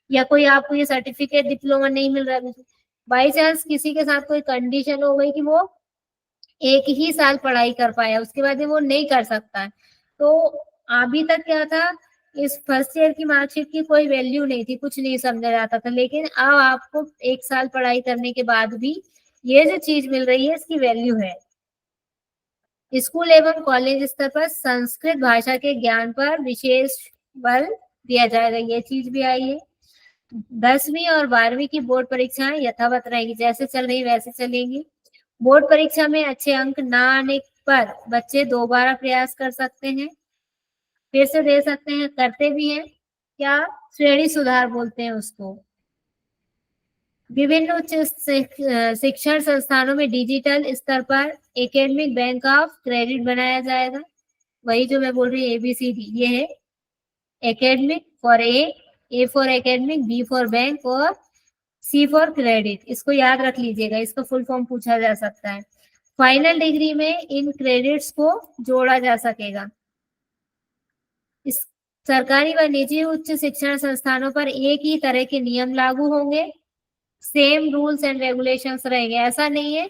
या कोई आपको ये सर्टिफिकेट डिप्लोमा नहीं मिल रहा है, बाई चांस किसी के साथ कोई कंडीशन हो गई कि वो 1 ही साल पढ़ाई कर पाया, उसके बाद वो नहीं कर सकता है। तो अभी तक क्या था, इस फर्स्ट ईयर की मार्कशीट की कोई वैल्यू नहीं थी, कुछ नहीं समझा जाता था, लेकिन अब आपको 1 साल पढ़ाई करने के बाद भी ये जो चीज मिल रही है इसकी वैल्यू है। स्कूल एवं कॉलेज स्तर पर संस्कृत भाषा के ज्ञान पर विशेष बल दिया जाएगा, ये चीज भी आई है। 10वीं और 12वीं की बोर्ड परीक्षाएं यथावत रहेगी, जैसे चल रही वैसे चलेंगी। बोर्ड परीक्षा में अच्छे अंक ना आने पर बच्चे दोबारा प्रयास कर सकते हैं, फिर से दे सकते हैं, करते भी हैं, क्या श्रेणी सुधार बोलते हैं उसको। विभिन्न उच्च शिक्षण संस्थानों में डिजिटल स्तर पर एकेडमिक बैंक ऑफ क्रेडिट बनाया जाएगा। वही जो मैं बोल रही हूँ ABCD, ये है academic for A for academic, B for bank और C फॉर क्रेडिट। इसको याद रख लीजिएगा, इसका फुल फॉर्म पूछा जा सकता है। फाइनल डिग्री में इन क्रेडिट्स को जोड़ा जा सकेगा। इस सरकारी व निजी उच्च शिक्षण संस्थानों पर एक ही तरह के नियम लागू होंगे, सेम रूल्स एंड रेगुलेशंस रहेंगे। ऐसा नहीं है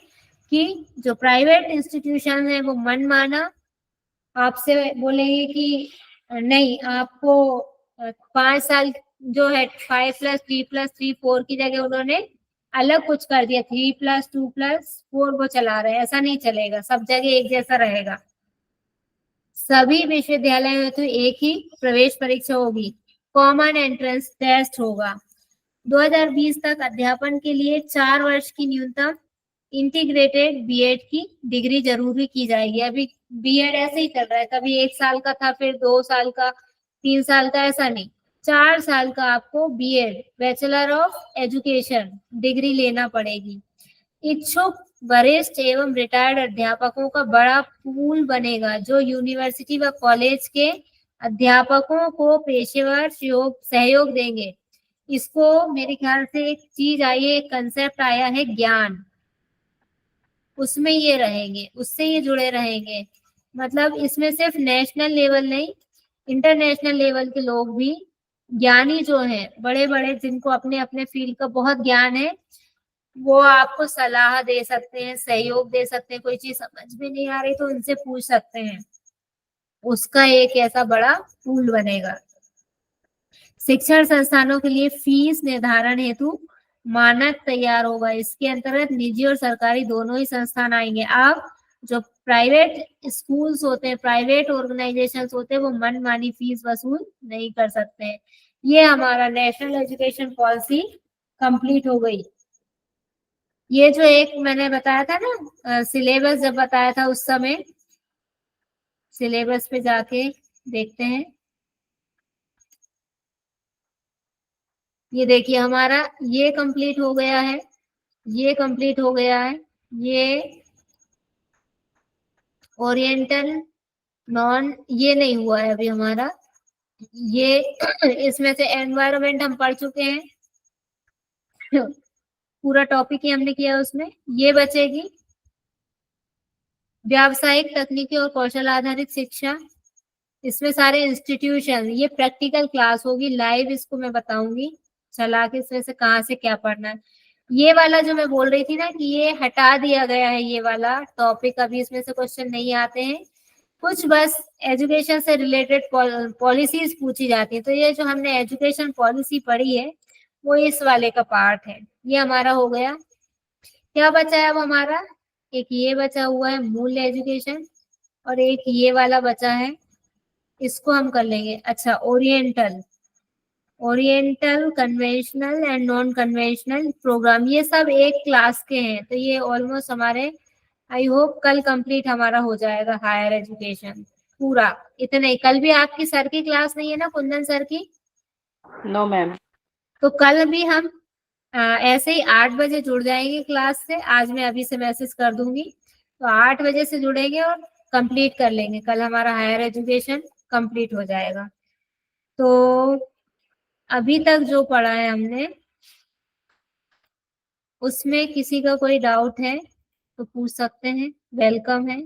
कि जो प्राइवेट इंस्टीट्यूशन है वो मनमाना आपसे बोलेंगे कि नहीं आपको 5 साल जो है 5+3+3 4 की जगह उन्होंने अलग कुछ कर दिया, 3+2+4 वो चला रहे हैं, ऐसा नहीं चलेगा, सब जगह एक जैसा रहेगा। सभी विश्वविद्यालयों में तो एक ही प्रवेश परीक्षा होगी, कॉमन एंट्रेंस टेस्ट होगा। 2020 तक अध्यापन के लिए 4 वर्ष की न्यूनतम इंटीग्रेटेड बीएड की डिग्री जरूरी की जाएगी। अभी बीएड ऐसे ही चल रहा है, कभी 1 साल का था, फिर 2 साल का, 3 साल का, ऐसा नहीं, 4 साल का आपको B Ed bachelor of education degree लेना पड़ेगी। इच्छुक वरिष्ठ एवं रिटायर्ड अध्यापकों का बड़ा पूल बनेगा, जो यूनिवर्सिटी व कॉलेज के अध्यापकों को पेशेवर सहयोग देंगे। इसको मेरे ख्याल से एक चीज आई है, एक कंसेप्ट आया है ज्ञान, उसमें ये रहेंगे, उससे ये जुड़े रहेंगे। मतलब इसमें सिर्फ नेशनल लेवल नहीं, इंटरनेशनल लेवल के लोग भी, ज्ञानी जो हैं बड़े बड़े, जिनको अपने अपने फील्ड का बहुत ज्ञान है, वो आपको सलाह दे सकते हैं, सहयोग दे सकते हैं। कोई चीज समझ में नहीं आ रही तो उनसे पूछ सकते हैं, उसका एक ऐसा बड़ा पूल बनेगा। शिक्षण संस्थानों के लिए फीस निर्धारण हेतु मानक तैयार होगा। इसके अंतर्गत निजी और सरकारी दोनों ही संस्थान आएंगे। अब जो प्राइवेट स्कूल्स होते हैं, प्राइवेट ऑर्गेनाइजेशंस होते हैं, वो मनमानी फीस वसूल नहीं कर सकते हैं। ये हमारा नेशनल एजुकेशन पॉलिसी कंप्लीट हो गई। ये जो एक मैंने बताया था ना, सिलेबस जब बताया था उस समय, सिलेबस पे जाके देखते हैं। ये देखिए हमारा ये कंप्लीट हो गया है, ये कंप्लीट हो गया है, ये ओरिएंटल नॉन, ये नहीं हुआ है अभी हमारा, ये इसमें से एनवायरनमेंट हम पढ़ चुके हैं, पूरा टॉपिक ही हमने किया उसमें। ये बचेगी व्यावसायिक तकनीकी और कौशल आधारित शिक्षा, इसमें सारे इंस्टीट्यूशन, ये प्रैक्टिकल क्लास होगी लाइव, इसको मैं बताऊंगी चला के इसमें से कहाँ से क्या पढ़ना है। ये वाला जो मैं बोल रही थी ना कि ये हटा दिया गया है, ये वाला टॉपिक अभी इसमें से क्वेश्चन नहीं आते हैं, कुछ बस एजुकेशन से रिलेटेड पॉलिसीज पूछी जाती है। तो ये जो हमने एजुकेशन पॉलिसी पढ़ी है वो इस वाले का पार्ट है। ये हमारा हो गया। क्या बचा है अब हमारा, एक ये बचा हुआ है मूल्य एजुकेशन, और एक ये वाला बचा है, इसको हम कर लेंगे। अच्छा, oriental, oriental conventional and non conventional programme, ये सब एक क्लास के हैं। तो ये ऑलमोस्ट हमारे, आई होप कल कंप्लीट हमारा हो जाएगा हायर एजुकेशन पूरा। इतना ही, कल भी आपकी सर की क्लास नहीं है ना, कुंदन सर की? No ma'am. तो कल भी हम ऐसे ही 8 बजे जुड़ जाएंगे क्लास से। आज मैं अभी से मैसेज कर दूंगी, तो 8 बजे से जुड़ेंगे और कंप्लीट कर लेंगे। कल हमारा हायर एजुकेशन कंप्लीट हो जाएगा। तो अभी तक जो पढ़ा है हमने, उसमें किसी का कोई डाउट है तो पूछ सकते हैं, वेलकम है।